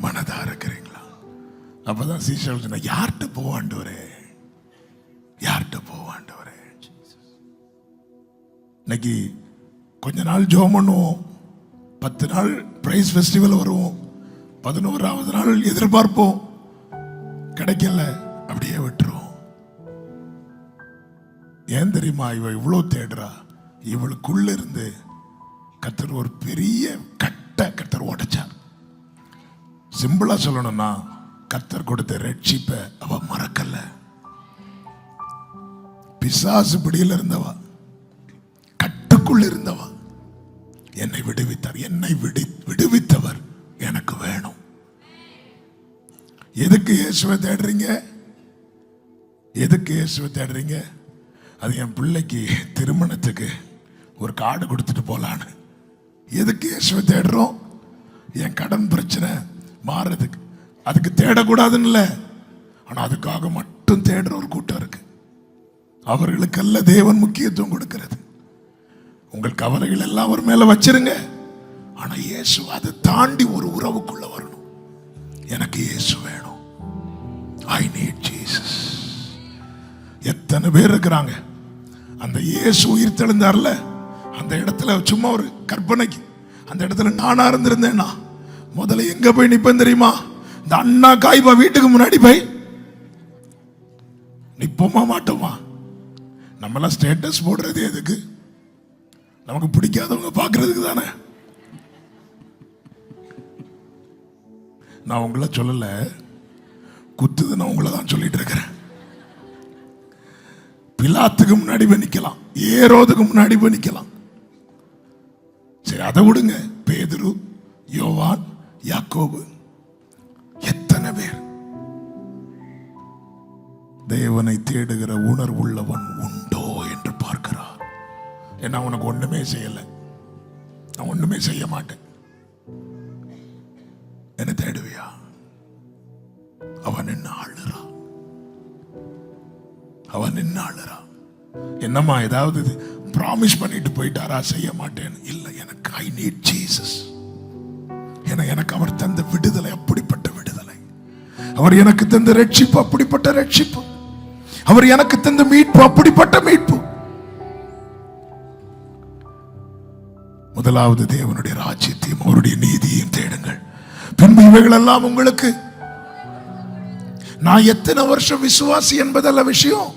மனதா இருக்கிறீங்களா? அப்பதான் சீஷர்கள் சொன்ன, யார்கிட்ட போவாண்டவரே, யார்கிட்ட போவாண்டவரே? இன்னைக்கு கொஞ்ச நாள் ஜெபம் பண்ணுவோம், 10 நாள் பிரைஸ் ஃபெஸ்டிவல் வருவோம், 11வது நாள் எதிர்பார்ப்போம், கிடைக்கல, அப்படியே விட்டுருவோம். ஏன் தெரியுமா? இவ இவ்வளவு தேடுறா. இவளுக்குள்ள இருந்து கர்த்தர் ஒரு பெரிய கர்த்தர் உடைச்சார். சிம்பிளா சொல்லணும்னா, கர்த்தர் கொடுத்த ரட்சிப்பை அவ மறக்கல. பிசாசு பிடியில் இருந்தவா, கட்டுக்குள் இருந்தவா, என்னை விடுவித்தார். என்னை விடுவித்தவர் எனக்கு வேணும். எதுக்கு இயேசுவை தேடுறீங்க? எதுக்கு இயேசுவை தேடுறீங்க? அது என் பிள்ளைக்கு திருமணத்துக்கு ஒரு கார்டு கொடுத்துட்டு போலான்னு. எதுக்கு இயேசுவை தேடுறோம்? என் கடன் பிரச்சனை மாறுறதுக்கு. அதுக்கு தேடக்கூடாதுன்னு இல்லை, ஆனால் அதுக்காக மட்டும் தேடுற ஒரு கூட்டம் இருக்கு. அவர்களுக்கல்ல தேவன் முக்கியத்துவம் கொடுக்கிறது. உங்கள் கவலைகள் எல்லாம் அவர் மேல வச்சிருங்க, ஆனா இயேசு அதை தாண்டி ஒரு உறவுக்குள்ள வரணும். எனக்கு இயேசு வேணும். ஐ நீட் ஜீசஸ். எத்தனை பேர் இருக்கிறாங்க, அந்த இயேசு உயிர் தெழுந்தார்ல, அந்த இடத்துல சும்மா ஒரு கற்பனைக்கு, அந்த இடத்துல நானா இருந்திருந்தேன்னா முதல்ல எங்க போய் நிப்பேன் தெரியுமா? இந்த அண்ணா காய்பா வீட்டுக்கு முன்னாடி போய் நிப்போமா மாட்டோமா? நம்மளாம் ஸ்டேட்டஸ் போடுறது எதுக்கு? நமக்கு பிடிக்காதவங்க பார்க்கறதுக்கு தானே. நான் உங்களை சொல்லல, குத்துது நான் உங்களை தான் சொல்லிட்டு இருக்கிறேன். பிலாத்துக்கு முன்னாடி போய் நிக்கலாம், ஏரோதுக்கு முன்னாடி போய் நிக்கலாம். சரி, அதை விடுங்க. பேதுரு, யோவான், யாக்கோபு, எத்தனை பேர் தேவனை தேடுகிற உணர்வுள்ளவன் உண்டோ என்று பார்க்கிறார். ஏன்னா உனக்கு ஒண்ணுமே செய்யல, நான் ஒண்ணுமே செய்ய மாட்டேன், என்ன தேடுவியா? அவன் என்ன ஆளுறா, அவன் என்ன ஆளுறா? என்னம்மா ஏதாவது ப்ராமிஸ் பண்ணிட்டு போயிட்டாரா செய்ய மாட்டேன்? இல்லை, எனக்கு ஐ நீட் ஜீசஸ். எனக்கு அவர் தந்த விடுதலை அப்படிப்பட்ட விடுதலை. அவர் எனக்கு தந்த ரட்சிப்பு அப்படிப்பட்ட ரட்சிப்பு. அவர் எனக்கு தந்த மீட்பு அப்படிப்பட்ட மீட்பு. முதலாவது தேவனுடைய ராஜ்யத்தையும் அவருடைய நீதியையும் தேடுங்கள், பின்பு இவைகள் எல்லாம் உங்களுக்கு. நான் எத்தனை வருஷம் விசுவாசி என்பதல்ல விஷயம்.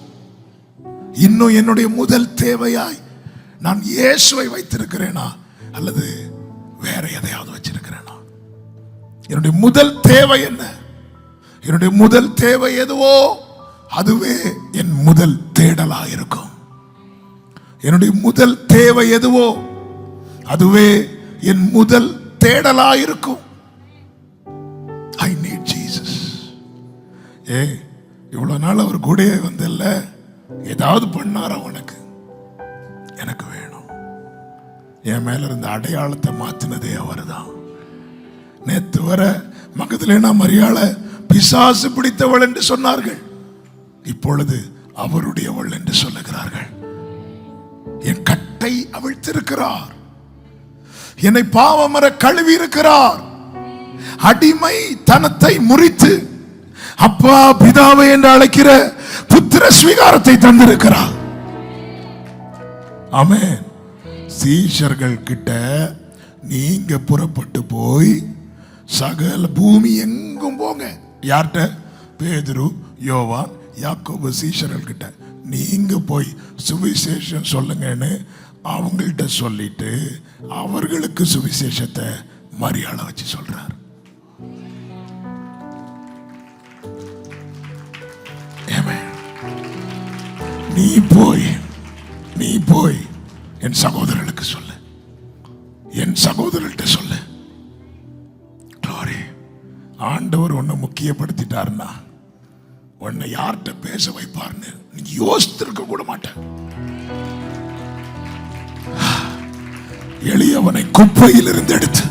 இன்னும் என்னுடைய முதல் தேவையாய் நான் இயேசுவை வைத்திருக்கிறேனா அல்லது வேற எதையாவது வச்சிருக்கிறேனா? என்னுடைய முதல் தேவை என்ன? என்னுடைய முதல் தேவை எதுவோ அதுவே என் முதல் தேடலா இருக்கும். என்னுடைய முதல் தேவை எதுவோ அதுவே என் முதல் தேடலா இருக்கும். I need Jesus. இவ்வளவு நாள் அவர் கூட வந்தல்ல, ஏதாவது பண்ணாரா உனக்கு? எனக்கு வேணும். என் மேல இருந்த அடையாளத்தை மாத்தினதே அவர்தான். நேத்து வர மகதலேனா மரியாளை பிசாசு பிடித்தவள் என்று சொன்னார்கள், இப்பொழுது அவருடையவள் என்று சொல்லுகிறார்கள். என் கட்டை அவிழ்த்திருக்கிறார், என்னை பாவமர கழுவி இருக்கிறார், அடிமை தனத்தை முறித்து அப்பா பிதாவை என்று அழைக்கிற புத்திர ஸ்வீகாரத்தை தந்திருக்கிறார். ஆமென். சீஷர்கள் கிட்ட நீங்க புறப்பட்டு போய் சகல பூமி எங்கும் போங்க. யார்கிட்ட? பேதுரு, யோவான், யாக்கோபு சீஷர்கள் கிட்ட நீங்க போய் சுவிசேஷம் சொல்லுங்கன்னு அவங்கள்ட்ட சொல்லிட்டு அவர்களுக்கு சுவிசேஷத்தை மரியாதை வச்சு சொல்றார். நீ போய் என் சகோதரர்களுக்கு சொல்லு, என் சகோதரர்கிட்ட சொல்லு. ஆண்டவர் உன்னை முக்கியப்படுத்திட்டாருன்னா உன்னை யார்கிட்ட பேச வைப்பார்னு நீங்க யோசித்திருக்க கூட மாட்டேன். எளியவனை குப்பையில் இருந்து எடுத்து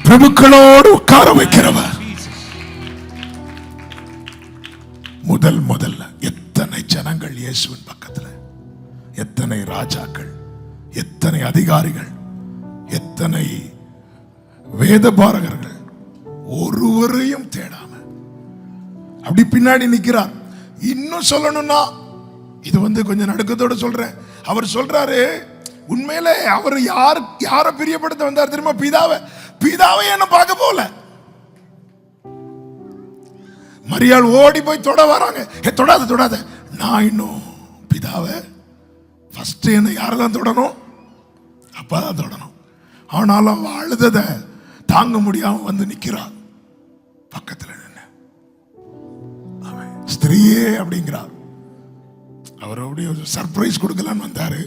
பிரபுக்களோடு உட்கார வைக்கிறவர். முதல்ல எத்தனை ஜனங்கள் இயேசுவின் பக்கத்துல, எத்தனை ராஜாக்கள், எத்தனை அதிகாரிகள், எத்தனை வேதபாரகர்கள், ஒருவரையும் தேடாம அப்படி பின்னாடி நிக்கிறார். இன்னும் சொல்லணும்னா இது கொஞ்சம் நடுக்கத்தோட சொல்றேன். அவர் சொல்றாரு, உண்மையிலே அவர் யாரை பிரியப்படுத்த வந்தார் தெரியுமா? பிதாவை என்ன பார்க்க போல. மரியாள் ஓடி போய் தொட வராங்க. தொடாத, நான் இன்னும் பிதாவை ஃபர்ஸ்ட் என்ன யாரெல்லாம் தொடணும்? அப்பதான் தொடணும். ஆனாலும் அவன் அழுதத தாங்க முடியாம வந்து நிக்கிறான் பக்கத்துல நின்று. ஸ்திரீயே அப்படிங்கிறார். அவர் அப்படியே சர்ப்ரைஸ் கொடுக்கலான்னு வந்தாரு,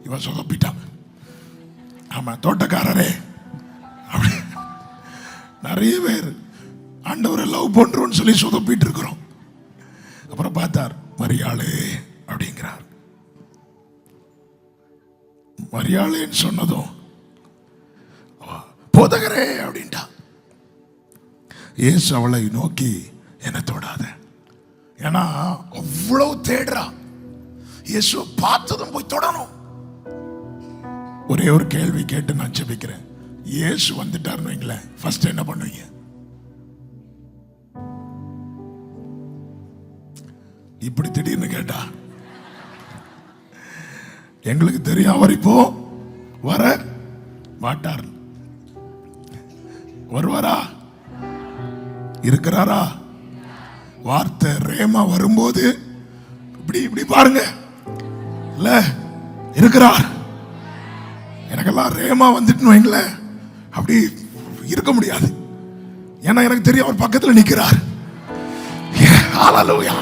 இவன் சொதப்பிட்டான். ஆமா, தோட்டக்காரரே அப்படி நிறைய பேர் ஆண்டவரை லவ் பண்றோம்னு சொல்லி சொதப்பிட்டு இருக்கிறோம். அப்புறம் பார்த்தார், மரியாளே அப்படிங்கிறார். மரியாளேன்னு சொன்னதும் போதகரே அப்படின்ட்டா. இயேசு அவளை நோக்கி என்ன தொடாத, ஏன்னா அவ்வளவு தேடுறா. இயேசுவை பார்த்ததும் போய் தொடணும். ஒரே ஒரு கேள்வி கேட்டு நான் ஜெபிக்கிறேன். இயேசு வந்துட்டாருன்னு வைங்களேன், ஃபர்ஸ்ட் என்ன பண்ணுவீங்க? இப்படி திடீர்னு கேட்டா எங்களுக்கு தெரியும் அவர் இப்போ வர மாட்டார். வருவாரா? இருக்கிறாரா? வார்த்தை ரேமா வரும்போது இப்படி பாருங்க, இல்ல இருக்கிறார். எனக்கெல்லாம் ரேமா வந்துட்டு வைங்களேன் அப்படி இருக்க முடியாது. ஏன்னா எனக்கு தெரியும் அவர் பக்கத்துல நிக்கிறார். ஹல்லேலூயா,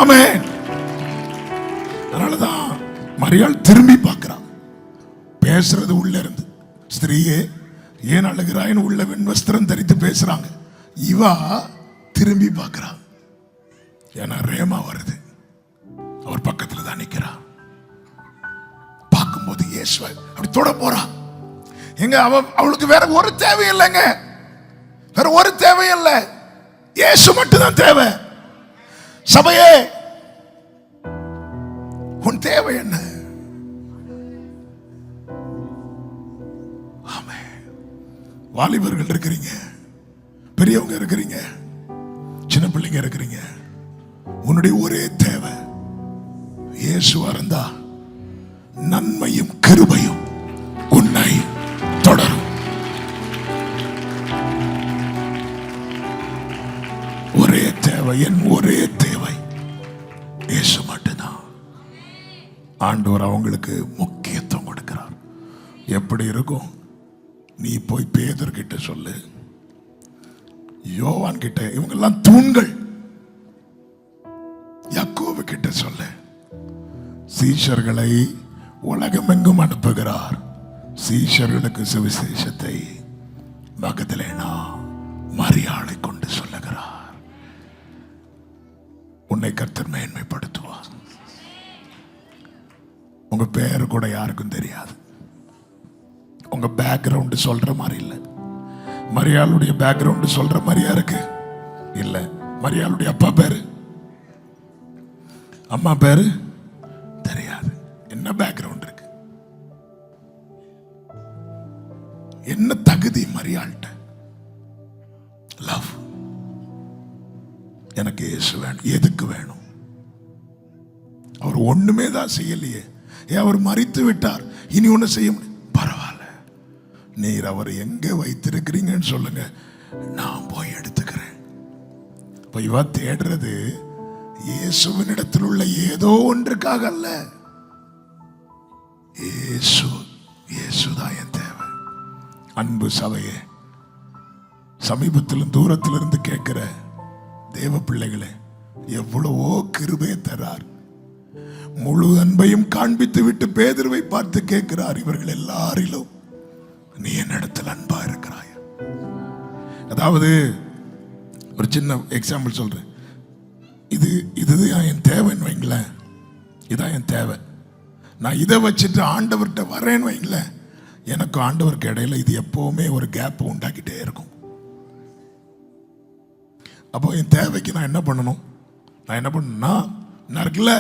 ஆமென். அதனாலதான் மரியாள் திரும்பி பார்க்கிறான். பேசுறது உள்ள இருந்து, ஸ்திரீயே ஏன் அழுகிறாயின்னு உள்ள வெண்வஸ்திரம் தரித்து பேசுறாங்க. இவா திரும்பி பார்க்கிறான். ஏன்னா ரேமா வருது, அவர் பக்கத்துல தான் நிக்கிறான். பார்க்கும்போது இயேசுவை அப்படி தொட போறான். எங்க அவளுக்கு வேற ஒரு தேவையில்லைங்க, வேற ஒரு தேவையில்லை, இயேசு மட்டும்தான் தேவை. சபையே, உன் தேவை என்ன? வாலிபர்கள் இருக்கிறீங்க, பெரியவங்க இருக்கிறீங்க, சின்ன பிள்ளைங்க இருக்கிறீங்க, உன்னுடைய ஒரே தேவை இயேசுவா இருந்தா நன்மையும் கிருபையும் உன்னை தொடரும். ஒரே தேவை, என் ஒரே தேவை இயேசு மட்டும்தான். ஆண்டவர் அவங்களுக்கு முக்கியத்துவம் கொடுக்கிறார். எப்படி இருக்கும்? நீ போய் பேதுரு கிட்ட சொல்லு, யோவான் கிட்ட, இவங்கெல்லாம் தூண்கள். யாக்கோபு கிட்ட சொல்லு, சீஷர்களை உலகமெங்கும் அனுப்புகிறார், சீஷர்களுக்கு சுவிசேஷத்தை மகதலேனா மரியாளை கொண்டு சொல்லுகிறார். உன்னை கர்த்தர் மேன்மைப்படுத்துவார். உங்க பேரு கூட யாருக்கும் தெரியாது. உங்க பேக்ரவுண்ட் சொல்ற மாதிரி இல்லை. மரியாளுடைய பேக்ரவுண்ட் சொல்ற மாதிரியா இருக்கு? இல்ல. மரியாளுடைய அப்பா பேரு, அம்மா பேரு தெரியாது. என்ன பேக்ரவுண்ட் இருக்கு? என்ன தகுதி மரியாள்கிட்ட? லவ். எனக்கு இயேசு வேணும். எதுக்கு வேணும்? அவர் ஒண்ணுமே தான் செய்யலையே. அவர் மரித்து விட்டார், இனி ஒண்ணு செய்ய முடியும். பரவாயில்ல, நீர் அவர் எங்க வைத்திருக்கிறீங்கன்னு சொல்லுங்க, நான் போய் எடுத்துக்கிறேன். இப்ப இவ தேடுறது இயேசுவின் இடத்தில் உள்ள ஏதோ ஒன்றுக்காக அல்ல. இயேசுதான் என் தேவை. அன்பு சபையே, சமீபத்திலும் தூரத்திலிருந்து கேட்கிற தேவ பிள்ளைகளே, எவ்வளவோ கிருபை தரார். முழு அன்பையும் காண்பித்து விட்டு பேதுருவை பார்த்து கேட்கிறார், இவர்கள் எல்லாரிலும் நீ என்னிடத்தில் அன்பா இருக்கிறாய். அதாவது ஒரு சின்ன எக்ஸாம்பிள் சொல்றேன். இதுதான் என் தேவைன்னு வைங்களேன். இதான் என் தேவை. நான் இதை வச்சுட்டு ஆண்டவர்கிட்ட வரேன்னு வைங்களேன், எனக்கு ஆண்டவருக்கு இடையில இது எப்பவுமே ஒரு கேப் உண்டாக்கிட்டே இருக்கும். அப்போ என் தேவைக்கு நான் என்ன பண்ணணும்? நான் என்ன பண்ணணும்னா, நான் இருக்குல்ல,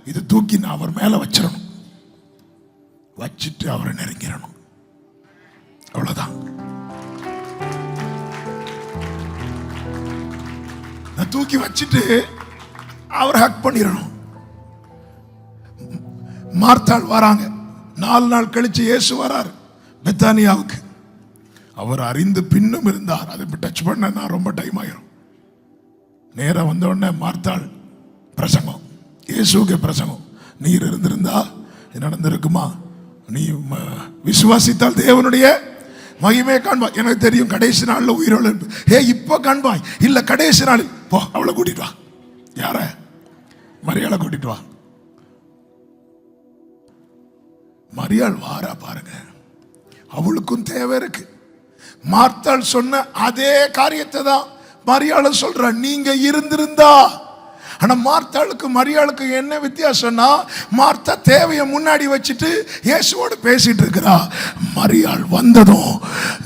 இது தூக்கி நான் அவர் மேல வச்சிடணும். வச்சுட்டு அவரை நெருங்கிடணும். அவ்வளவுதான். நான் தூக்கி வச்சுட்டு அவரை ஹக் பண்ணிடணும். மார்த்தாள் வராங்க. 4 நாள் கழிச்சு இயேசு வராரு பெத்தானியாவுக்கு. அவர் அறிந்து பின்னும் இருந்தார். அதை டச் பண்ண நான் ரொம்ப டைம் ஆயிரும். நேரம் வந்த உடனே மார்த்தாள் பிரசங்கம், இயேசுக்கு பிரசங்கம். நீர் இருந்திருந்தா நடந்திருக்குமா? நீ விசுவாசித்தால் தேவனுடைய மகிமையை காண்பாய். எனக்கு தெரியும் கடைசி நாள்ல உயிரோடு இப்ப காண்பாய். இல்ல, கடைசி நாளில் போ, அவளை கூட்டிட்டு வா. யார? மரியாளை கூட்டிட்டு வா. மரியாள் வாரா பாருங்க. அவளுக்கும் தேவை இருக்கு. மார்த்தாள் சொன்ன அதே காரியத்தை தான் மரியாளை சொல்ற. நீங்க இருந்திருந்தா. ஆனா மார்த்தாளுக்கு மரியாளுக்கு என்ன வித்தியாசம்னா, மார்த்தா தேவையை முன்னாடி வச்சுட்டு இயேசுவோடு பேசிட்டு இருக்கிறா. மரியாள் வந்ததும்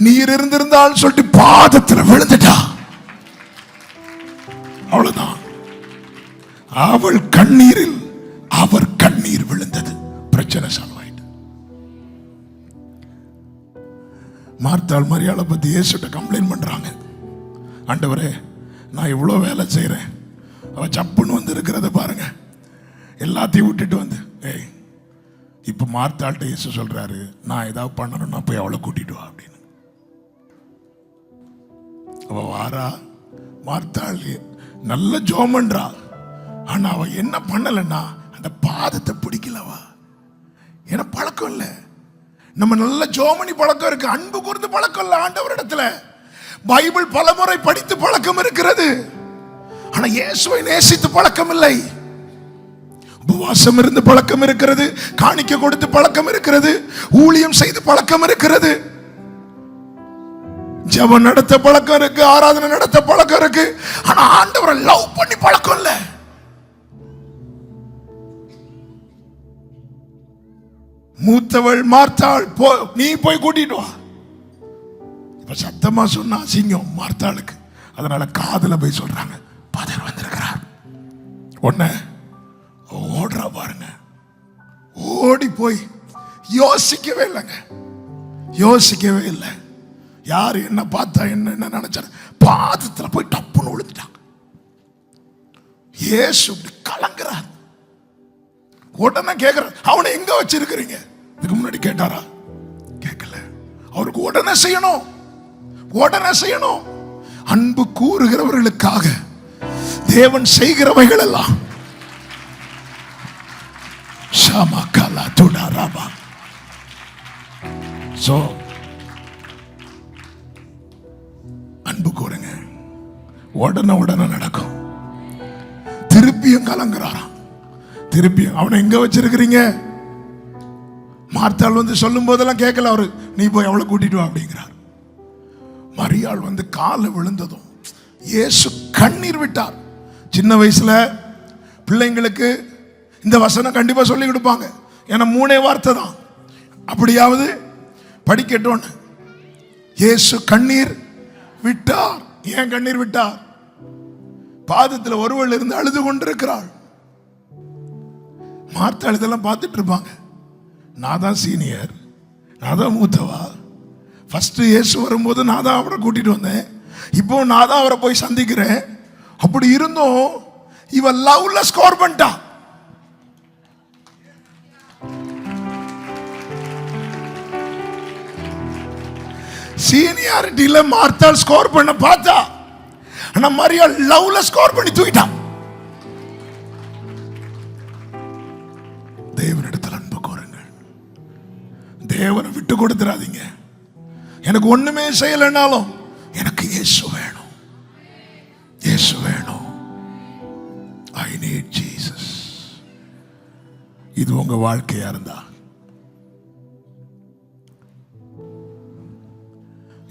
நீர் இருந்திருந்தால் சொல்லிட்டு பாதத்தில் விழுந்துட்டா. அவ்வளவுதான். அவள் கண்ணீரில் அவர் கண்ணீர் விழுந்தது. பிரச்சனை சால்வ் ஆயிட்டு. மார்த்தாள் மரியாளை பத்தி இயேசுட்ட கம்ப்ளைண்ட் பண்றாங்க. ஆண்டவரே, நான் இவ்வளோ வேலை செய்கிறேன், அவ சப்புன்னு வந்து இருக்கிறத பாருங்க. எல்லாத்தையும் விட்டுட்டு வந்து, இப்போ மார்த்தாள்கிட்ட இயேசு சொல்றாரு, நான் ஏதாவது பண்ணணும்னா போய் அவளை கூட்டிட்டு வா அப்படின்னு. அவ வாரா. மார்த்தாள் நல்ல ஜோமன்றா. ஆனா அவ என்ன பண்ணலன்னா, அந்த பாதத்தை பிடிக்கலவா. ஏன்னா பழக்கம் இல்லை. நம்ம நல்ல ஜோமணி பழக்கம் இருக்கு, அன்பு கூர்ந்து பழக்கம் இல்லை ஆண்டவர் இடத்துல. பைபிள் பலமுறை படித்து பழக்கம் இருக்கிறது. ஆனா இயேசுவை நேசித்து பழக்கம் இல்லை. உபவாசம் இருந்து பழக்கம் இருக்கிறது, காணிக்க கொடுத்து பழக்கம் இருக்கிறது, ஊழியம் செய்து பழக்கம் இருக்கிறது, ஜெபம் நடத்த பழக்கம் இருக்கு, ஆராதனை நடத்த பழக்கம் இருக்கு. ஆனா ஆண்டவரை லவ் பண்ணி பழக்கம் இல்ல. மூத்தவள் மார்த்தாள், நீ போய் கூட்டிட்டு வா. இப்ப சத்தமா சொன்னா அசிங்கம் மார்த்தாளுக்கு. அதனால காதுல போய் சொல்றாங்க, பதர் வந்திருக்கிறார். உடனே ஓடுறா பாருங்க. ஓடி போய் யோசிக்கவே இல்லைங்க, யோசிக்கவே இல்லை. யாரு என்ன பார்த்தா என்ன நினைச்சாரு, பாதத்துல போய் டப்புன்னு விழுந்துட்டாங்க. இயேசு கலங்குறார். உடனே கேட்கிறார், அவனை எங்க வச்சிருக்கிறீங்க? இதுக்கு முன்னாடி கேட்டாரா? கேட்கல. அவருக்கு உடனே செய்யணும், உடனே செய்யணும். அன்பு கூறுகிறவர்களுக்காக தேவன் செய்கிறவைகள் எல்லாம் அன்பு கூறுங்க, உடனே நடக்கும். திருப்பியும் கலங்குறாராம். திருப்பியும் அவனை எங்க வச்சிருக்கிறீங்க? மார்த்தாள் வந்து சொல்லும் போதெல்லாம் கேட்கல அவரு, நீ போய் அவளை கூட்டிட்டு வா அப்படிங்கிறார். மரியாள் வந்து காலை விழுந்ததும் இயேசு கண்ணீர் விட்டார். சின்ன வயசுல பிள்ளைங்களுக்கு இந்த வசனம் கண்டிப்பா சொல்லி கொடுப்பாங்க. ஏன்னா 3 வார்த்தை தான், அப்படியாவது படிக்கட்டும்னு. இயேசு கண்ணீர் விட்டார். ஏன் கண்ணீர் விட்டார்? பாதத்தில் ஒருவள் இருந்து அழுது கொண்டிருக்கிறாள். மார்த்தாள் இதெல்லாம் பார்த்துட்டு இருப்பாங்க. நான் தான் சீனியர், நான் தான் மூத்தவா. ஃபர்ஸ்ட் இயேசு வரும்போது நான் தான் அவரை கூட்டிட்டு வந்தேன், இப்போ நான் தான் அவரை போய் சந்திக்கிறேன். அப்படி இருந்தும் இவ லவ்ல ஸ்கோர் பண்ணிட்டா. சீனியாரிட்டியில மார்த்தாள் ஸ்கோர் பண்ண பார்த்தா, ஆனா மரியாள் லவ்ல ஸ்கோர் பண்ணி தூக்கிட்டான். தேவனிடத்தில் அன்பு கூறுங்கள், தேவனை விட்டு கொடுத்துறாதீங்க. எனக்கு ஒண்ணுமே செய்யலைன்னாலும் எனக்கு இயேசு வேணும், இயேசு வேணும். I need Jesus. இது உங்க வாழ்க்கையா இருந்தா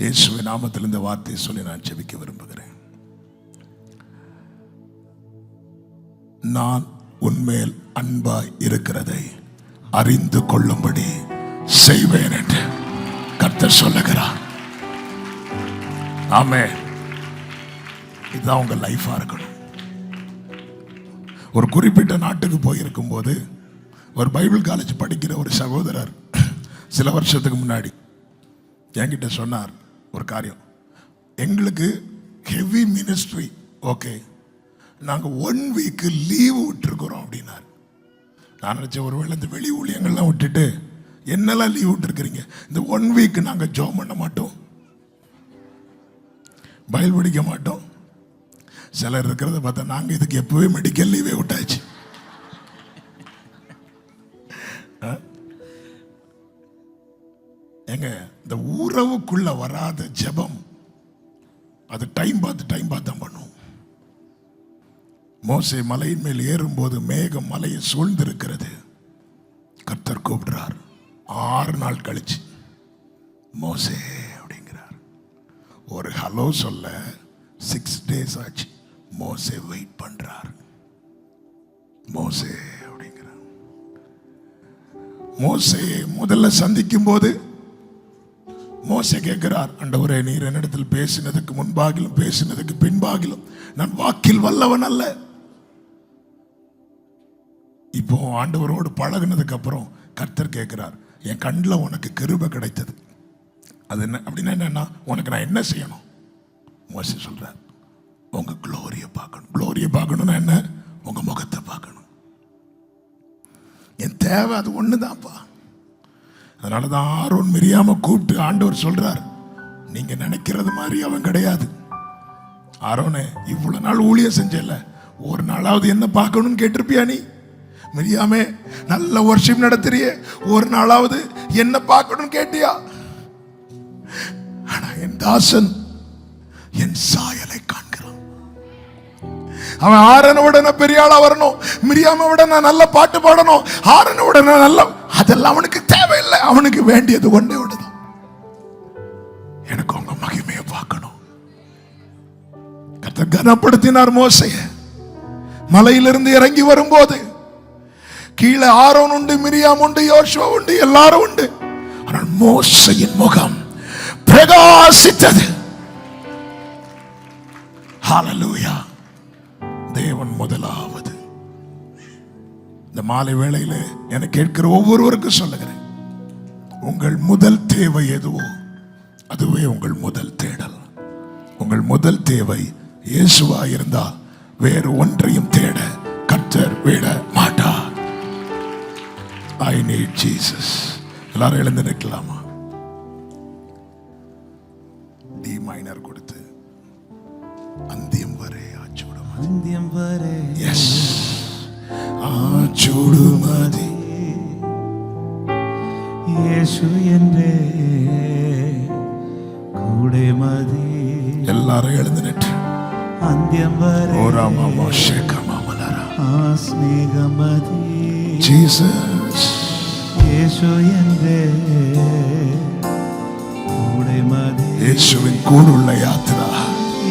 இயேசுவின் நாமத்தில் இந்த வார்த்தையை சொல்லி நான் ஜெபிக்க விரும்புகிறேன். நான் உன்மேல் அன்பாய் இருக்கிறதை அறிந்து கொள்ளும்படி செய்வேன் என்று கர்த்தர் சொல்லுகிறார். ஆமென். இதுதான் உங்க லைஃபா இருக்கணும். ஒரு குறிப்பிட்ட நாட்டுக்கு போயிருக்கும் போது ஒரு பைபிள் காலேஜ் படிக்கிற ஒரு சகோதரர் சில வருஷத்துக்கு முன்னாடி என்கிட்ட சொன்னார் ஒரு காரியம். எங்களுக்கு ஹெவி மினிஸ்ட்ரி, ஓகே, நாங்கள் 1 வீக் லீவு விட்டுருக்குறோம் அப்படின்னாரு. நான் நினச்சேன் ஒருவேளை இந்த வெளி ஊழியங்கள்லாம் விட்டுட்டு என்னெல்லாம் லீவ் விட்டுருக்கிறீங்க, இந்த 1 வீக் நாங்கள் ஜாப் பண்ண மாட்டோம், பைபிள் படிக்க மாட்டோம். சிலர் இருக்கிறத பார்த்தா நாங்கள் இதுக்கு எப்பவே மெடிக்கல் லீவே விட்டாச்சு. எங்க இந்த உறவுக்குள்ள வராத ஜெபம், அது டைம் பார்த்து தான் பண்ணும். மோசே மலையின் மேல் ஏறும்போது மேகம் மலையை சூழ்ந்திருக்கிறது. கர்த்தர் கூப்பிடுறார். 6 நாள் கழிச்சு மோசே அப்படிங்கிறார். ஒரு ஹலோ சொல்ல 6 days ஆச்சு. மோசே வெயிட் பண்றார். மோசே அப்படிங்கிறார். மோசே முதல்ல சந்திக்கும் போது மோசே கேட்கிறார், ஆண்டவரே நீர் என்னிடத்தில் பேசினதுக்கு முன்பாகிலும் பேசினதுக்கு பின்பாகிலும் நான் வாக்கில் வல்லவன் அல்ல. இப்போ ஆண்டவரோடு பழகினதுக்கு அப்புறம் கர்த்தர் கேட்கிறார், என் கண்ணில் உனக்கு கிருபை கிடைத்தது, அது என்ன அப்படின்னா என்னன்னா, உனக்கு நான் என்ன செய்யணும்? மோசே சொல்றார், உங்க குளோரியை பார்க்கணும். குளோரியை பார்க்கணும்னா என்ன? உங்க முகத்தை பார்க்கணும். என் தேவை அது ஒண்ணுதான்ப்பா. அதனாலதான் ஆரோன் மிரியாம கூப்பிட்டு ஆண்டவர் சொல்றார், நீங்க நினைக்கிறது மாதிரி அவன் கிடையாது. ஆரோனே, இவ்வளவு நாள் ஊழியம் செஞ்சல, ஒரு நாளாவது என்ன பார்க்கணும்னு கேட்டிருப்பியா நீ? மிரியாமே, நல்ல வர்ஷிப் நடத்துறியே, ஒரு நாளாவது என்ன பார்க்கணும்னு கேட்டியா? ஆனா என் தாசன் என் சாயலை காண்கிறான். அவன் ஆரனை விட நான் பெரிய ஆளா வரணும், மிரியாம விட நான் நல்ல பாட்டு பாடணும், ஆரனை விட நான் நல்ல, அதெல்லாம் அவனுக்கு தேவையில்லை. அவனுக்கு வேண்டியது ஒன்றே ஒன்றுதான், எனக்கு உங்க மகிமையை பார்க்கணும். கர்த்தர் கனப்படுத்தினார் மோசேய. மலையிலிருந்து இறங்கி வரும்போது கீழே ஆரோன் உண்டு, மிரியாம் உண்டு, யோசுவா உண்டு, எல்லாரும் உண்டு. ஆனால் மோசேயின் முகம் பிரகாசித்தது. ஹல்லேலூயா. தேவன் முதலாவது. இந்த மாலை வேளையில என கேட்கிற ஒவ்வொருவருக்கும் சொல்லுகிறேன், உங்கள் முதல் தேவை எதுவோ அதுவே உங்கள் முதல் தேடல். உங்கள் முதல் தேவை இயேசுவா இருந்தா வேறு ஒன்றையும் தேட கர்த்தர் விட மாட்டார். I need Jesus. எல்லாரும் எழுந்து நிற்கலாமா? டி மைனர் கொடுத்து அந்தியம் வரை ஆச்சூடும். அந்தியம் வரை எஸ், ஆச்சூடுமதி இயேசு என்றே கூடை மதி. எல்லாரும் எழுந்து நின்று அந்தியம் வரை ஓராமாமா ஷேகமாமலரா ஸ்நேகமதி. ஜீசஸ். இயேசு என்றே கூடை மதி. இயேசுவின் கூடுள்ள யாத்திரா,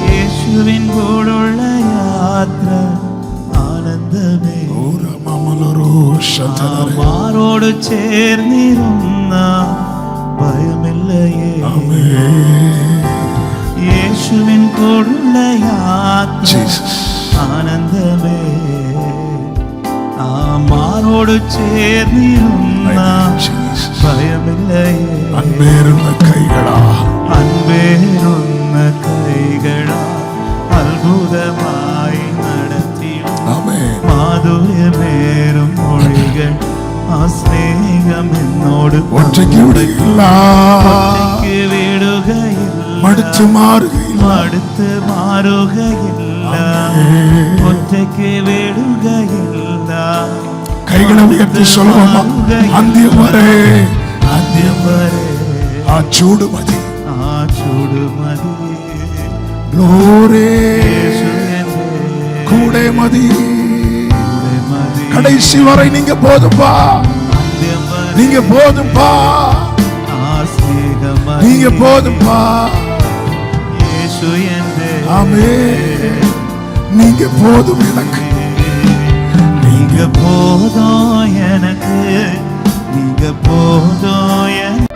இயேசுவின் கூடுள்ள யாத்ரா ஆனந்தமே. ஓராமாமலரோ ஷதரே. மாரோடு சேர்ந்திருந்த பயமில்லையே. இயேசுவின் கூடுள்ள யாத்ரா ஜீசஸ். ஆனந்தமே. மாரோடு சேர்ந்திருந்த பயமில்லையே. அன்பேருள்ள கைகளா, அன்பேருన్న கைகளா அற்புதமாய் நடத்திடும். ஆமென். மாதுரியமேறும் மொழிகள் ஆஸ்நேகம் என்னோடு ஒற்றைக்கு விடுகில்ல, ஒற்றைக்கு விடுகையில் மடுத்து மாறுகையில், அடுத்து மாறுகையில் ஒற்றைக்கு விடுகையில். கைகளை உயர்த்தி சொல்லுவோமா? அந்தியம் வரை, அந்தியம் வரை ஆச்சூடுமதி. ஆச்சூடுமதி. glory இயேசு என்றே கூடை மதி. கூடை மதி. கடைசி வரை நீங்க போதும்பா, அந்தியம் வரை நீங்க போதும்பா, ஆஸ்நேகமதி. நீங்க போதும்பா. இயேசு என்றே ஆமென். நீங்க போதும் எனக்கு, நீங்க போதும் எனக்கு, நீங்க போதும் எனக்கு.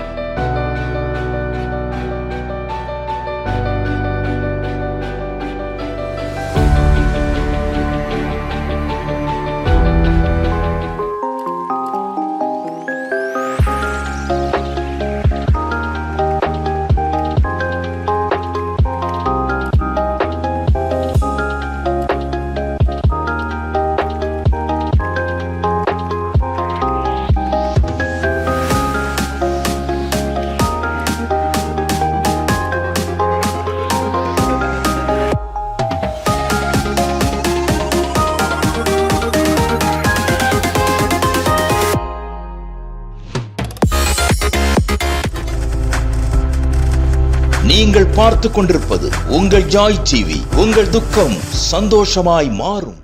நீங்கள் பார்த்து கொண்டிருப்பது உங்கள் ஜாய் டிவி. உங்கள் துக்கம் சந்தோஷமாய் மாறும்.